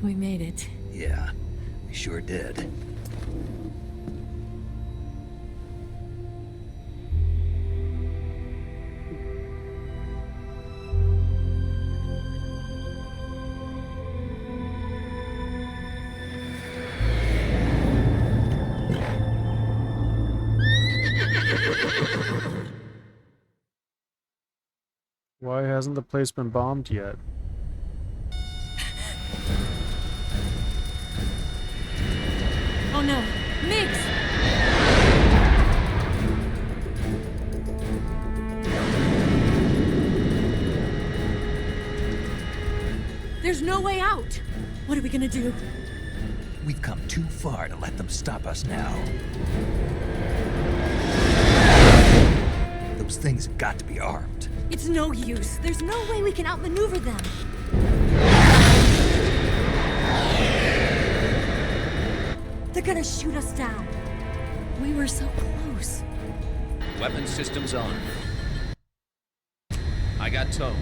We made it. Yeah, we sure did. Why hasn't the place been bombed yet? Oh no! Migs! There's no way out! What are we gonna do? We've come too far to let them stop us now. Those things have got to be armed. It's no use. There's no way we can outmaneuver them. They're gonna shoot us down. We were so close. Weapon systems on. I got tow.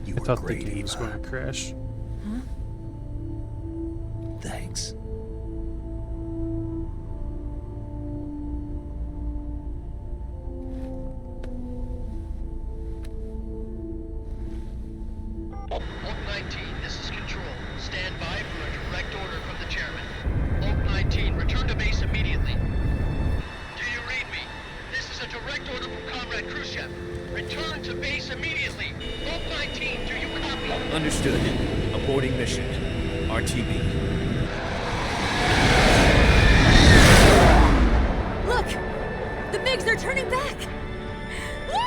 You I were thought the great, game was Eva. going to crash. Thanks. Oak 19, this is Control. Stand by for a direct order from the chairman. Oak 19, return to base immediately. Do you read me? This is a direct order from Comrade Khrushchev. Return to base immediately. Oak 19, do you copy? Understood. Aborting mission. RTB. Look! The MiGs are turning back! Woo!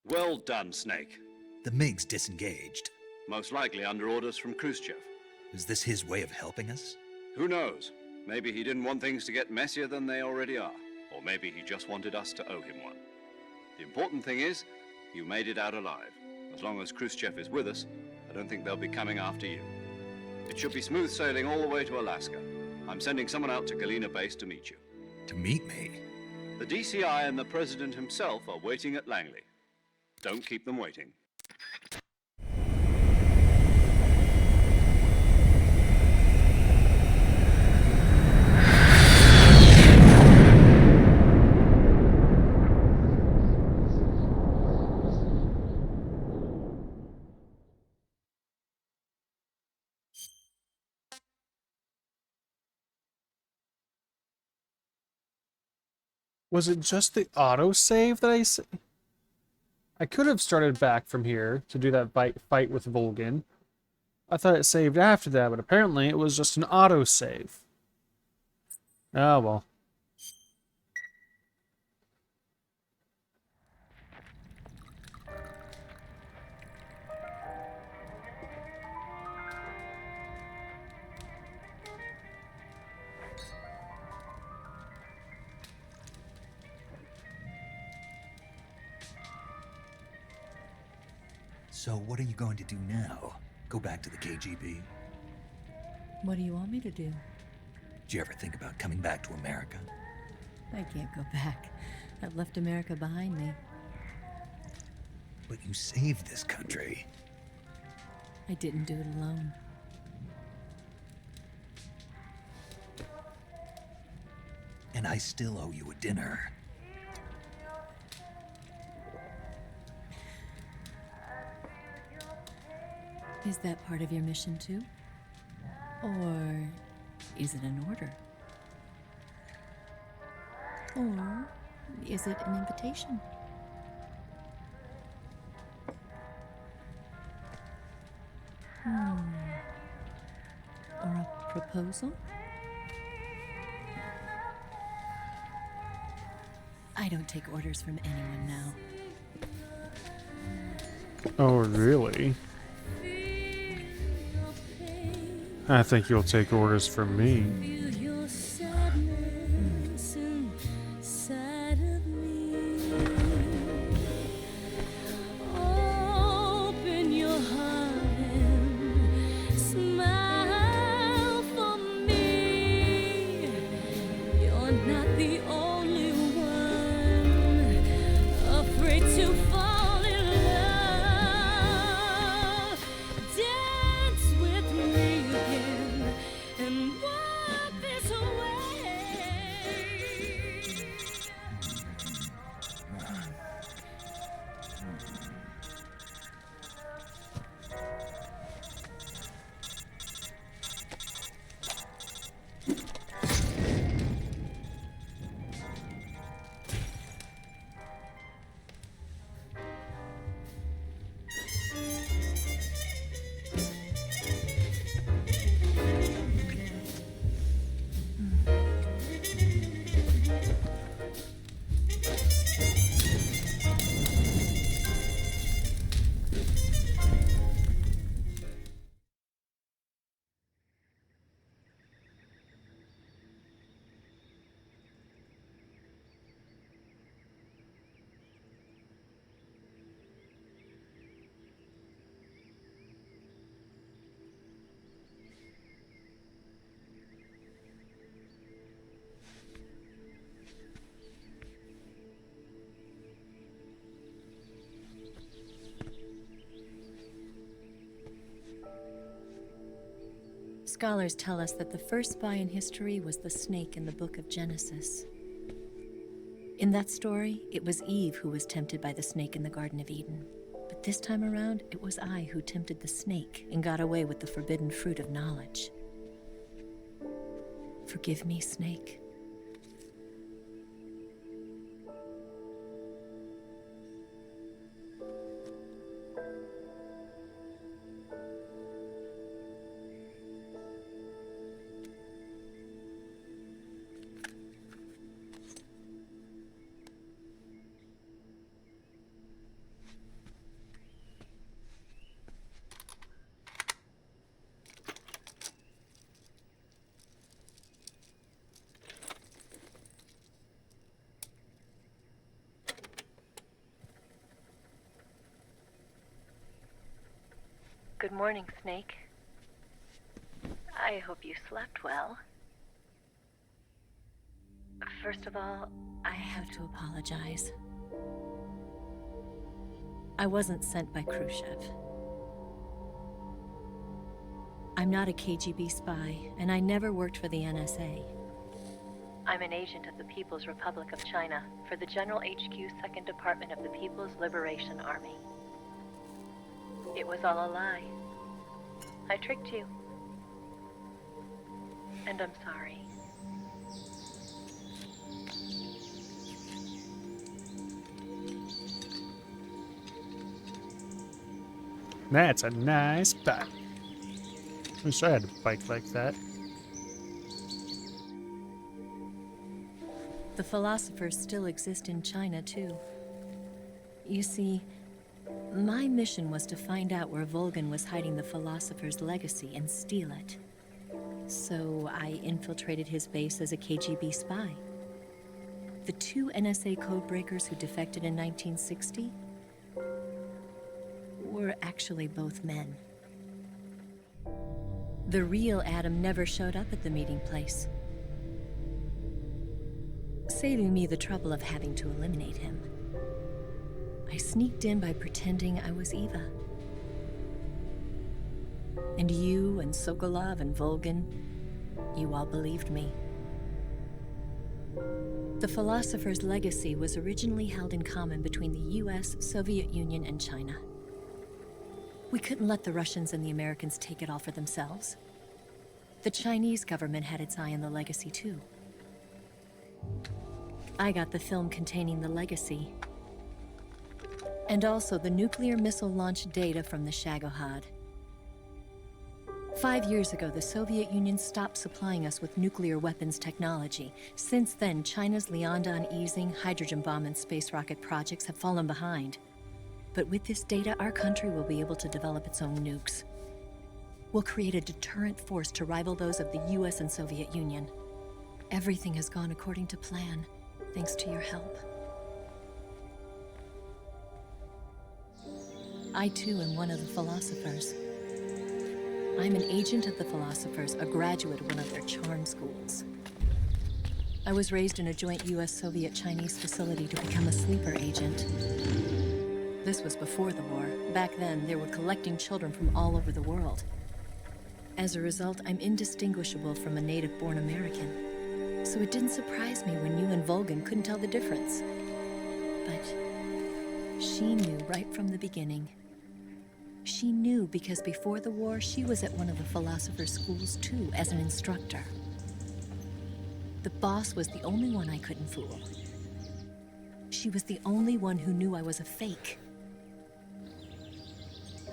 Well done, Snake. The MiGs disengaged. Most likely under orders from Khrushchev. Is this his way of helping us? Who knows? Maybe he didn't want things to get messier than they already are. Or maybe he just wanted us to owe him one. The important thing is, you made it out alive. As long as Khrushchev is with us, I don't think they'll be coming after you. It should be smooth sailing all the way to Alaska. I'm sending someone out to Galena Base to meet you. To meet me? The DCI and the President himself are waiting at Langley. Don't keep them waiting. Was it just the autosave that I could have started back from here to do that fight with Volgin. I thought it saved after that, but apparently it was just an autosave. Oh well. So what are you going to do now? Go back to the KGB? What do you want me to do? Did you ever think about coming back to America? I can't go back. I've left America behind me. But you saved this country. I didn't do it alone. And I still owe you a dinner. Is that part of your mission too? Or is it an order? Or is it an invitation? Or a proposal? I don't take orders from anyone now. Oh really? I think you'll take orders from me. Scholars tell us that the first spy in history was the snake in the book of Genesis. In that story, it was Eve who was tempted by the snake in the Garden of Eden. But this time around, it was I who tempted the snake and got away with the forbidden fruit of knowledge. Forgive me, Snake. Good morning, Snake. I hope you slept well. First of all, I have to apologize. I wasn't sent by Khrushchev. I'm not a KGB spy, and I never worked for the NSA. I'm an agent of the People's Republic of China for the General HQ 2nd Department of the People's Liberation Army. It was all a lie. I tricked you. And I'm sorry. That's a nice bike. I wish I had a bike like that. The philosophers still exist in China, too. You see, my mission was to find out where Volgin was hiding the philosopher's legacy and steal it. So I infiltrated his base as a KGB spy. The 2 NSA codebreakers who defected in 1960 were actually both men. The real Adam never showed up at the meeting place, saving me the trouble of having to eliminate him. I sneaked in by pretending I was Eva. And you and Sokolov and Volgin, you all believed me. The philosopher's legacy was originally held in common between the US, Soviet Union, and China. We couldn't let the Russians and the Americans take it all for themselves. The Chinese government had its eye on the legacy, too. I got the film containing the legacy, and also the nuclear missile launch data from the Shagohod. 5 years ago, the Soviet Union stopped supplying us with nuclear weapons technology. Since then, China's Liaodong easing, hydrogen bomb, and space rocket projects have fallen behind. But with this data, our country will be able to develop its own nukes. We'll create a deterrent force to rival those of the US and Soviet Union. Everything has gone according to plan, thanks to your help. I too am one of the philosophers. I'm an agent of the philosophers, a graduate of one of their charm schools. I was raised in a joint US-Soviet-Chinese facility to become a sleeper agent. This was before the war. Back then, they were collecting children from all over the world. As a result, I'm indistinguishable from a native-born American. So it didn't surprise me when you and Volgin couldn't tell the difference. But she knew right from the beginning. She knew because before the war, she was at one of the philosopher's schools too, as an instructor. The boss was the only one I couldn't fool. She was the only one who knew I was a fake.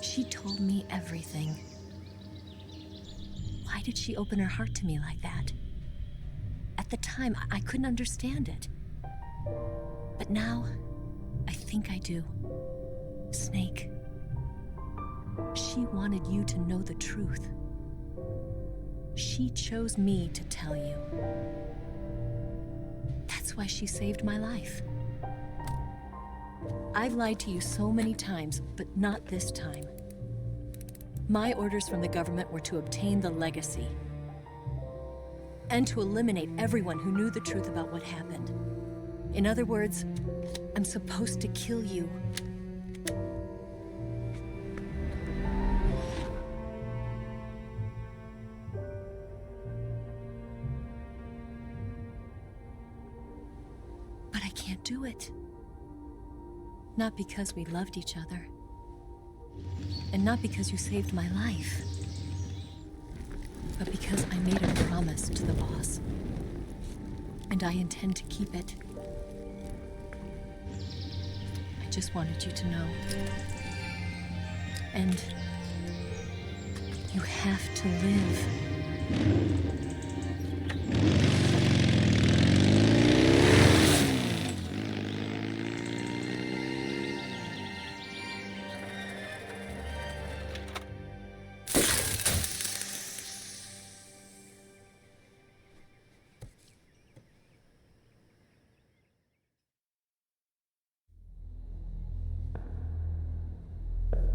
She told me everything. Why did she open her heart to me like that? At the time, I couldn't understand it. But now, I think I do. Snake. She wanted you to know the truth. She chose me to tell you. That's why she saved my life. I've lied to you so many times, but not this time. My orders from the government were to obtain the legacy and to eliminate everyone who knew the truth about what happened. In other words, I'm supposed to kill you. can't do it. Not because we loved each other. And not because you saved my life. But because I made a promise to the boss. And I intend to keep it. I just wanted you to know. And you have to live.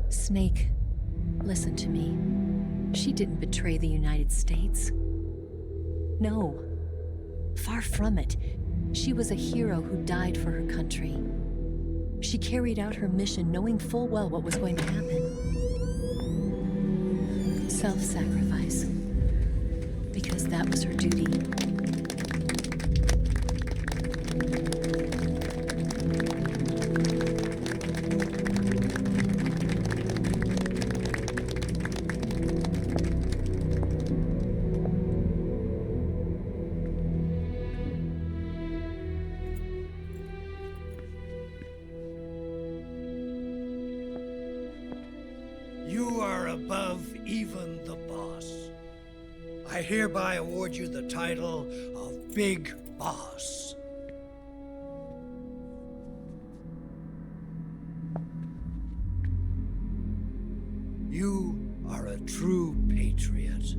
Snake, listen to me. She didn't betray the United States. No. Far from it. She was a hero who died for her country. She carried out her mission knowing full well what was going to happen. Self-sacrifice. Because that was her duty. You are above even the boss. I hereby award you the title of Big Boss. You are a true patriot.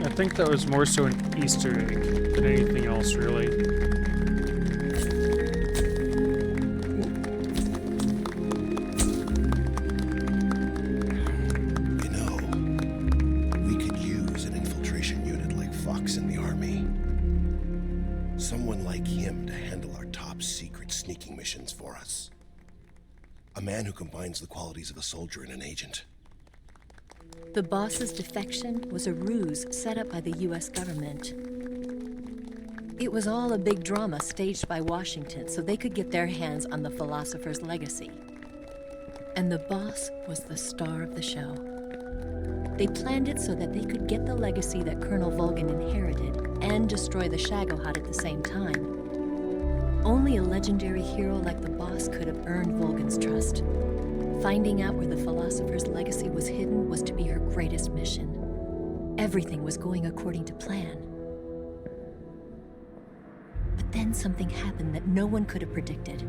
I think that was more so an Easter egg than anything else, really. You know, we could use an infiltration unit like Fox in the Army. Someone like him to handle our top secret sneaking missions for us. A man who combines the qualities of a soldier and an agent. The boss's defection was a ruse set up by the US government. It was all a big drama staged by Washington so they could get their hands on the philosopher's legacy. And the boss was the star of the show. They planned it so that they could get the legacy that Colonel Volgin inherited and destroy the Shagohod at the same time. Only a legendary hero like the boss could have earned Volgin's trust. Finding out where the philosopher's legacy was hidden was to be her greatest mission. Everything was going according to plan. But then something happened that no one could have predicted.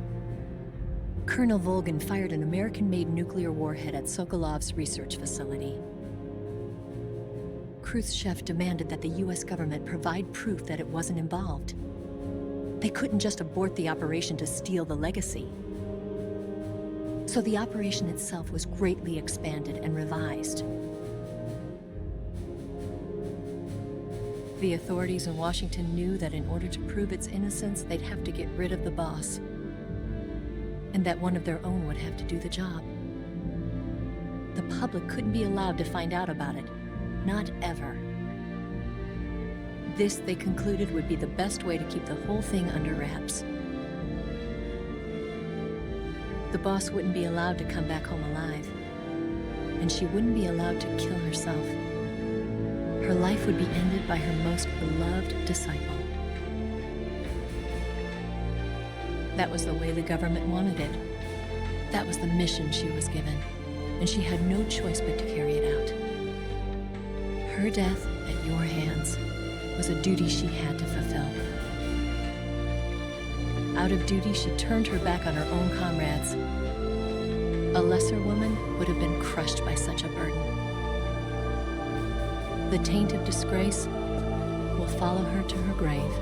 Colonel Volgin fired an American-made nuclear warhead at Sokolov's research facility. Khrushchev demanded that the US government provide proof that it wasn't involved. They couldn't just abort the operation to steal the legacy. So the operation itself was greatly expanded and revised. The authorities in Washington knew that in order to prove its innocence, they'd have to get rid of the boss. And that one of their own would have to do the job. The public couldn't be allowed to find out about it. Not ever. This, they concluded, would be the best way to keep the whole thing under wraps. The boss wouldn't be allowed to come back home alive. And she wouldn't be allowed to kill herself. Her life would be ended by her most beloved disciple. That was the way the government wanted it. That was the mission she was given, and she had no choice but to carry it out. Her death at your hands was a duty she had to fulfill. Out of duty, she turned her back on her own comrades A lesser woman would have been crushed by such a burden. The taint of disgrace will follow her to her grave.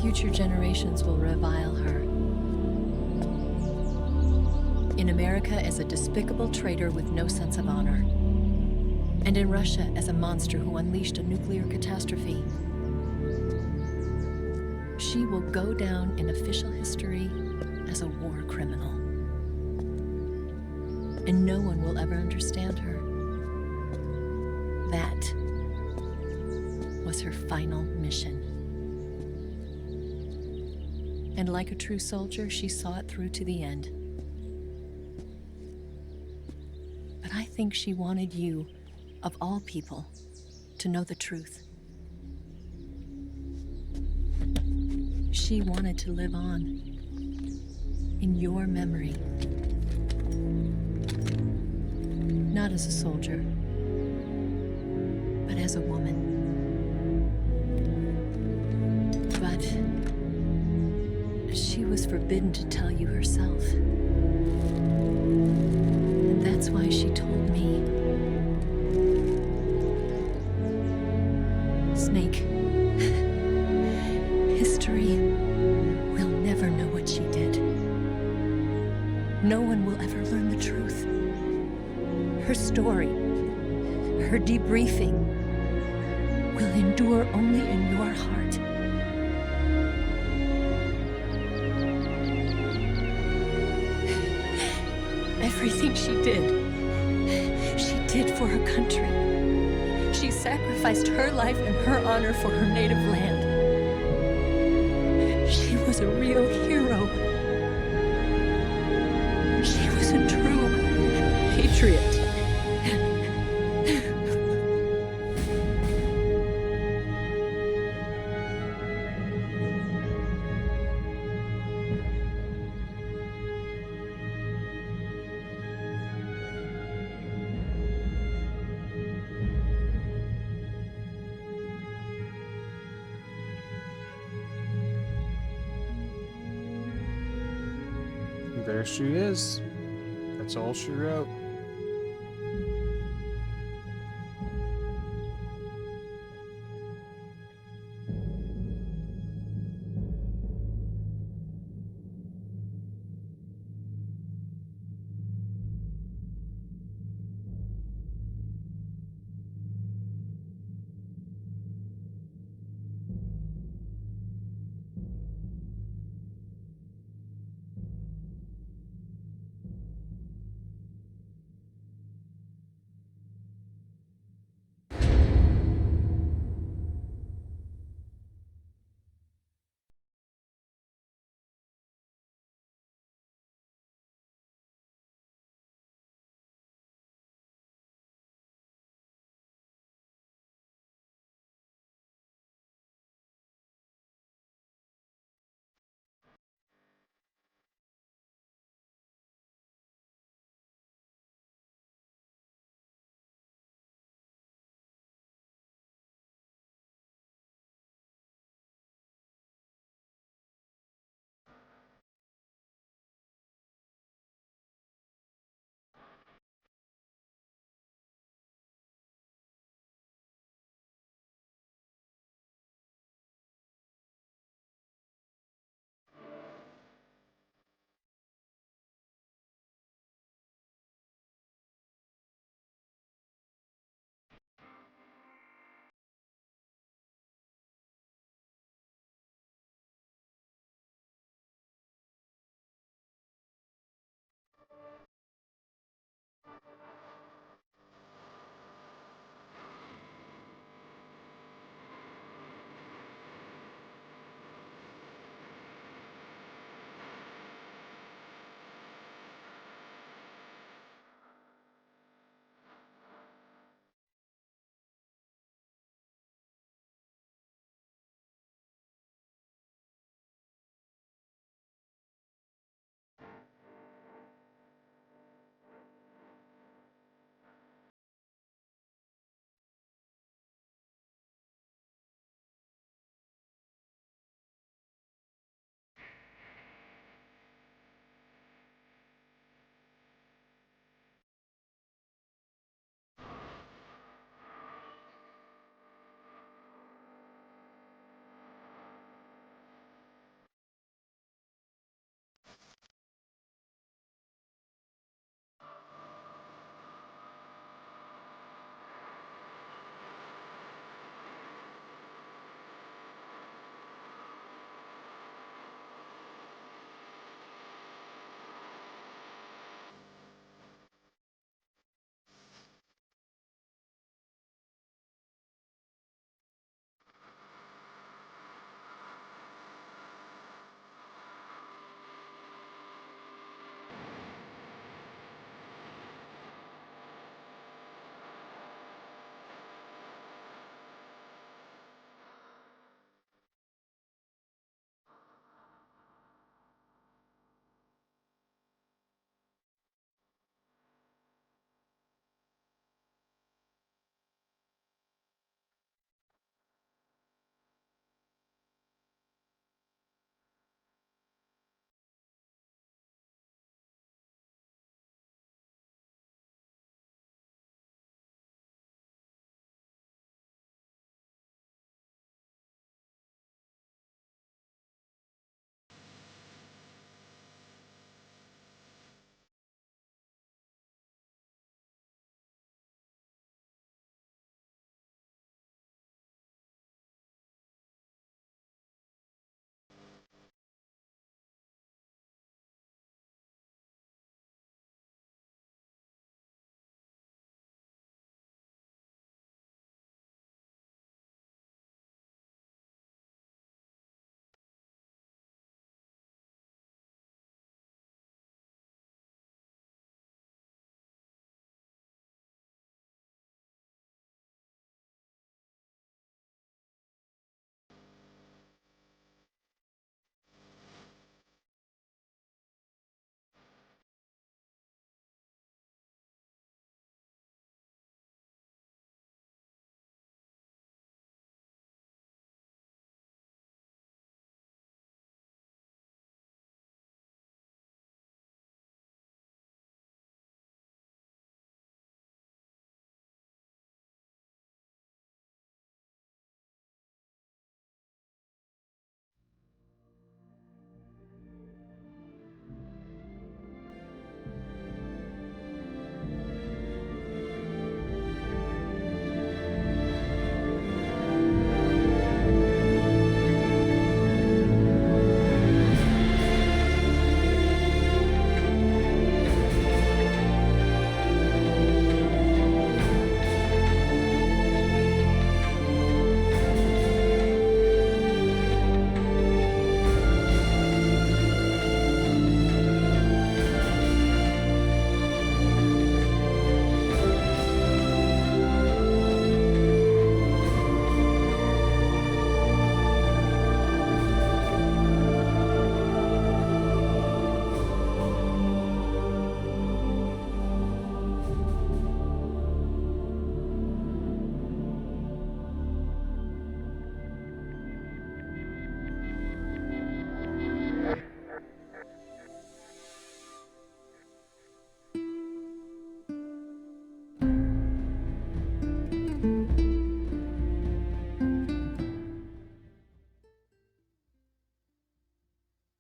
Future generations will revile her. In America as a despicable traitor with no sense of honor. And in Russia as a monster who unleashed a nuclear catastrophe. She will go down in official history as a war criminal. And no one will ever understand her. That was her final mission. And like a true soldier, she saw it through to the end. But I think she wanted you, of all people, to know the truth. She wanted to live on in your memory. Not as a soldier, but as a woman. But she was forbidden to tell you herself. And that's why she told me. Snake, history will never know what she did. No one will ever learn the truth. Her story, her debriefing, will endure only in your heart. Everything she did for her country. She sacrificed her life and her honor for her native land. She was a real hero. She was a true patriot. There she is. That's all she wrote.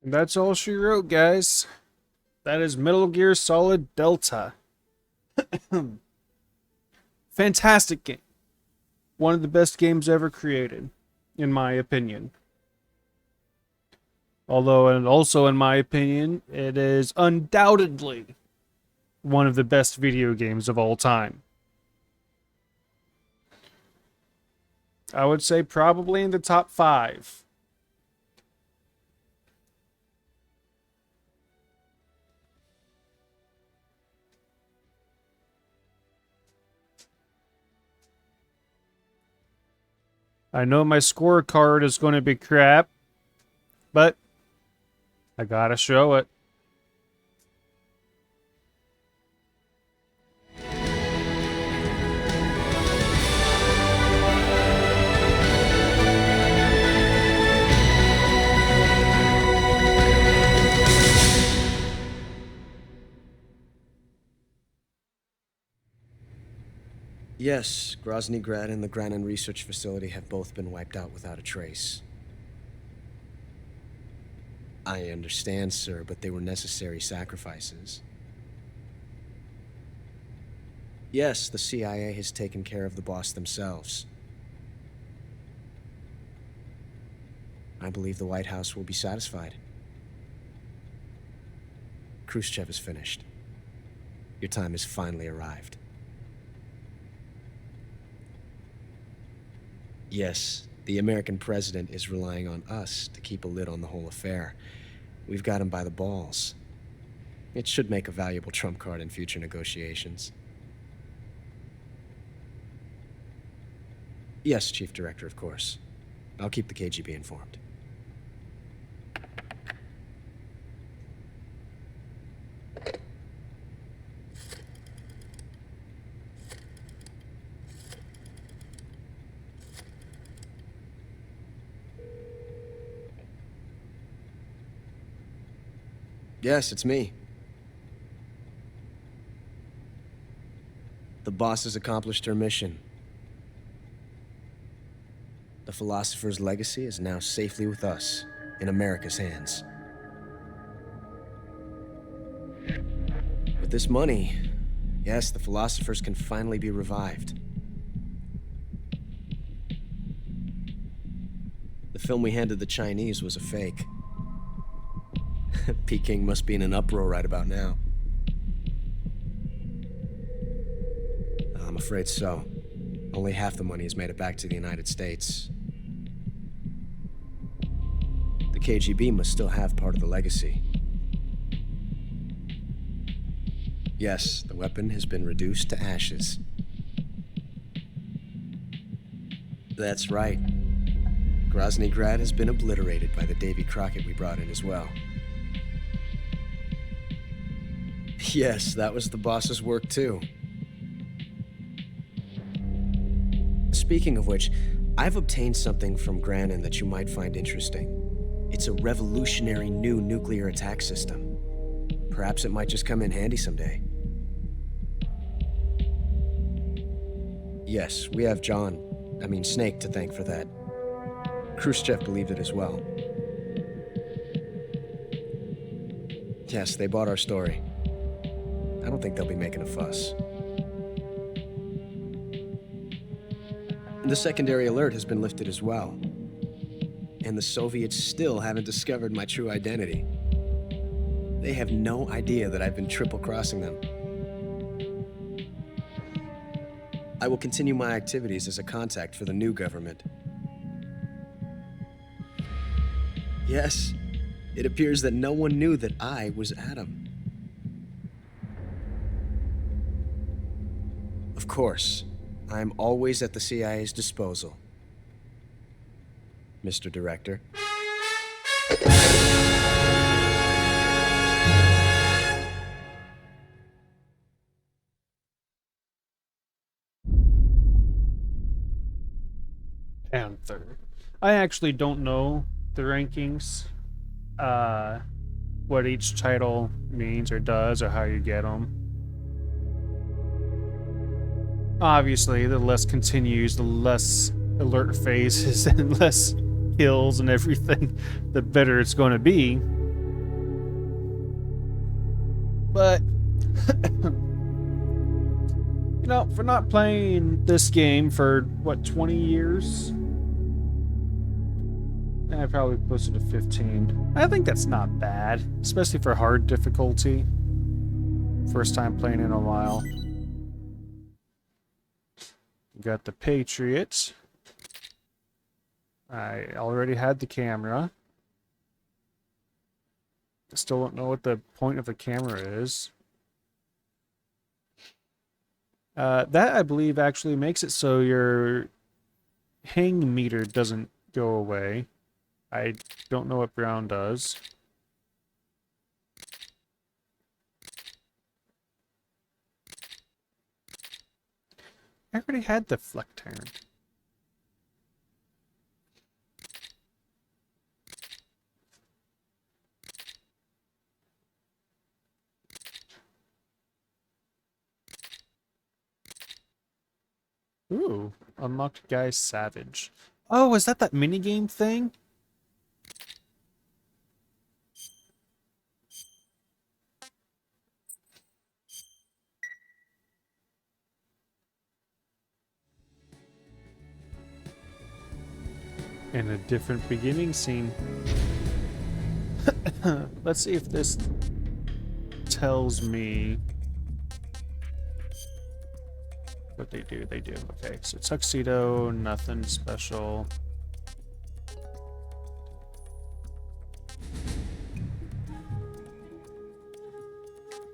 And that's all she wrote, guys. That is Metal Gear Solid Delta. Fantastic game. One of the best games ever created, in my opinion. Although, and also in my opinion, it is undoubtedly one of the best video games of all time. I would say probably in the top 5. I know my scorecard is going to be crap, but I gotta show it. Yes, Grozny Grad and the Granin Research Facility have both been wiped out without a trace. I understand, sir, but they were necessary sacrifices. Yes, the CIA has taken care of the boss themselves. I believe the White House will be satisfied. Khrushchev is finished. Your time has finally arrived. Yes, the American president is relying on us to keep a lid on the whole affair. We've got him by the balls. It should make a valuable trump card in future negotiations. Yes, Chief Director, of course. I'll keep the KGB informed. Yes, it's me. The boss has accomplished her mission. The philosopher's legacy is now safely with us, in America's hands. With this money, yes, the philosophers can finally be revived. The film we handed the Chinese was a fake. Peking must be in an uproar right about now. I'm afraid so. Only half the money has made it back to the United States. The KGB must still have part of the legacy. Yes, the weapon has been reduced to ashes. That's right. Grozny Grad has been obliterated by the Davy Crockett we brought in as well. Yes, that was the boss's work too. Speaking of which, I've obtained something from Granin that you might find interesting. It's a revolutionary new nuclear attack system. Perhaps it might just come in handy someday. Yes, we have Snake to thank for that. Khrushchev believed it as well. Yes, they bought our story. I don't think they'll be making a fuss. The secondary alert has been lifted as well. And the Soviets still haven't discovered my true identity. They have no idea that I've been triple-crossing them. I will continue my activities as a contact for the new government. Yes, it appears that no one knew that I was Adam. Of course, I'm always at the CIA's disposal, Mr. Director. Panther. I actually don't know the rankings, what each title means or does or how you get them. Obviously, the less continues, the less alert phases and less kills and everything, the better it's going to be. But, you know, for not playing this game for, what, 20 years? Probably closer to 15. I think that's not bad, especially for hard difficulty. First time playing in a while. Got the Patriot. I already had the camera. I still don't know what the point of the camera is. That, I believe, actually makes it so your hang meter doesn't go away. I don't know what brown does. I already had the Flectern. Ooh, unlocked Guy Savage. Oh, is that minigame thing? And a different beginning scene. Let's see if this tells me what they do. They do. Okay, so tuxedo, nothing special.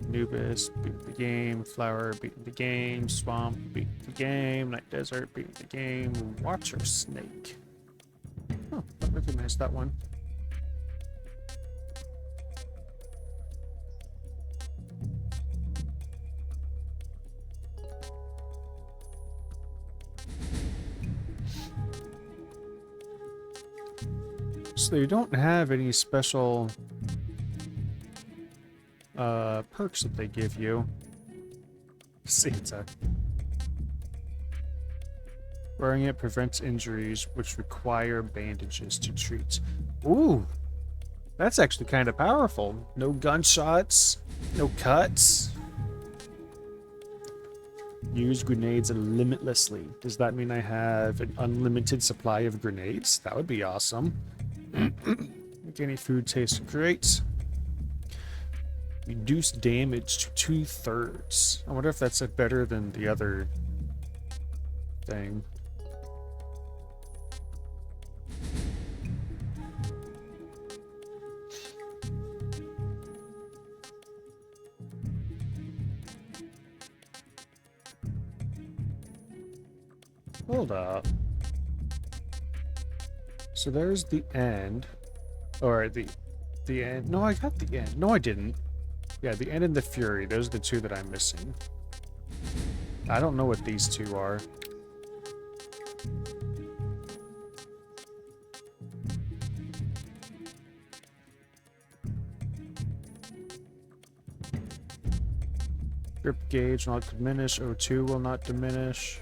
Anubis, beat the game. Flower, beat the game. Swamp, beat the game. Night Desert, beat the game. Watcher Snake. Oh, I recognize that one. So they don't have any special perks that they give you. Santa. Wearing it prevents injuries which require bandages to treat. Ooh, that's actually kind of powerful. No gunshots, no cuts. Use grenades limitlessly. Does that mean I have an unlimited supply of grenades? That would be awesome. Make any food taste great. Reduce damage to 2/3. I wonder if that's better than the other thing. Hold up. So there's the end. Or the end. No, I got the end. No, I didn't. Yeah, the end and the Fury. Those are the two that I'm missing. I don't know what these two are. Grip gauge will not diminish. O2 will not diminish.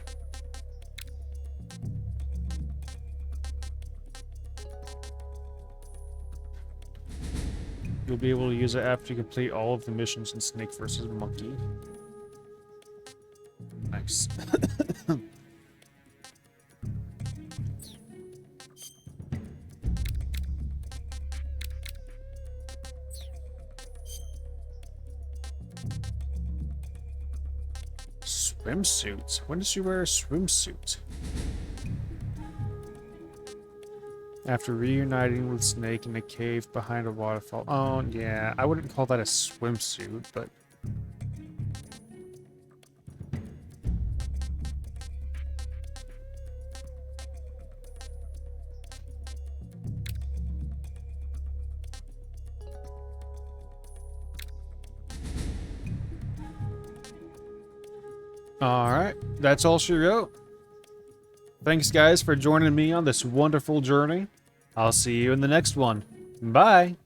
You'll be able to use it after you complete all of the missions in Snake vs. Monkey. Nice. Swimsuit? When did you wear a swimsuit? After reuniting with Snake in a cave behind a waterfall. Oh, yeah. I wouldn't call that a swimsuit, but... Alright, that's all she wrote. Thanks, guys, for joining me on this wonderful journey. I'll see you in the next one. Bye!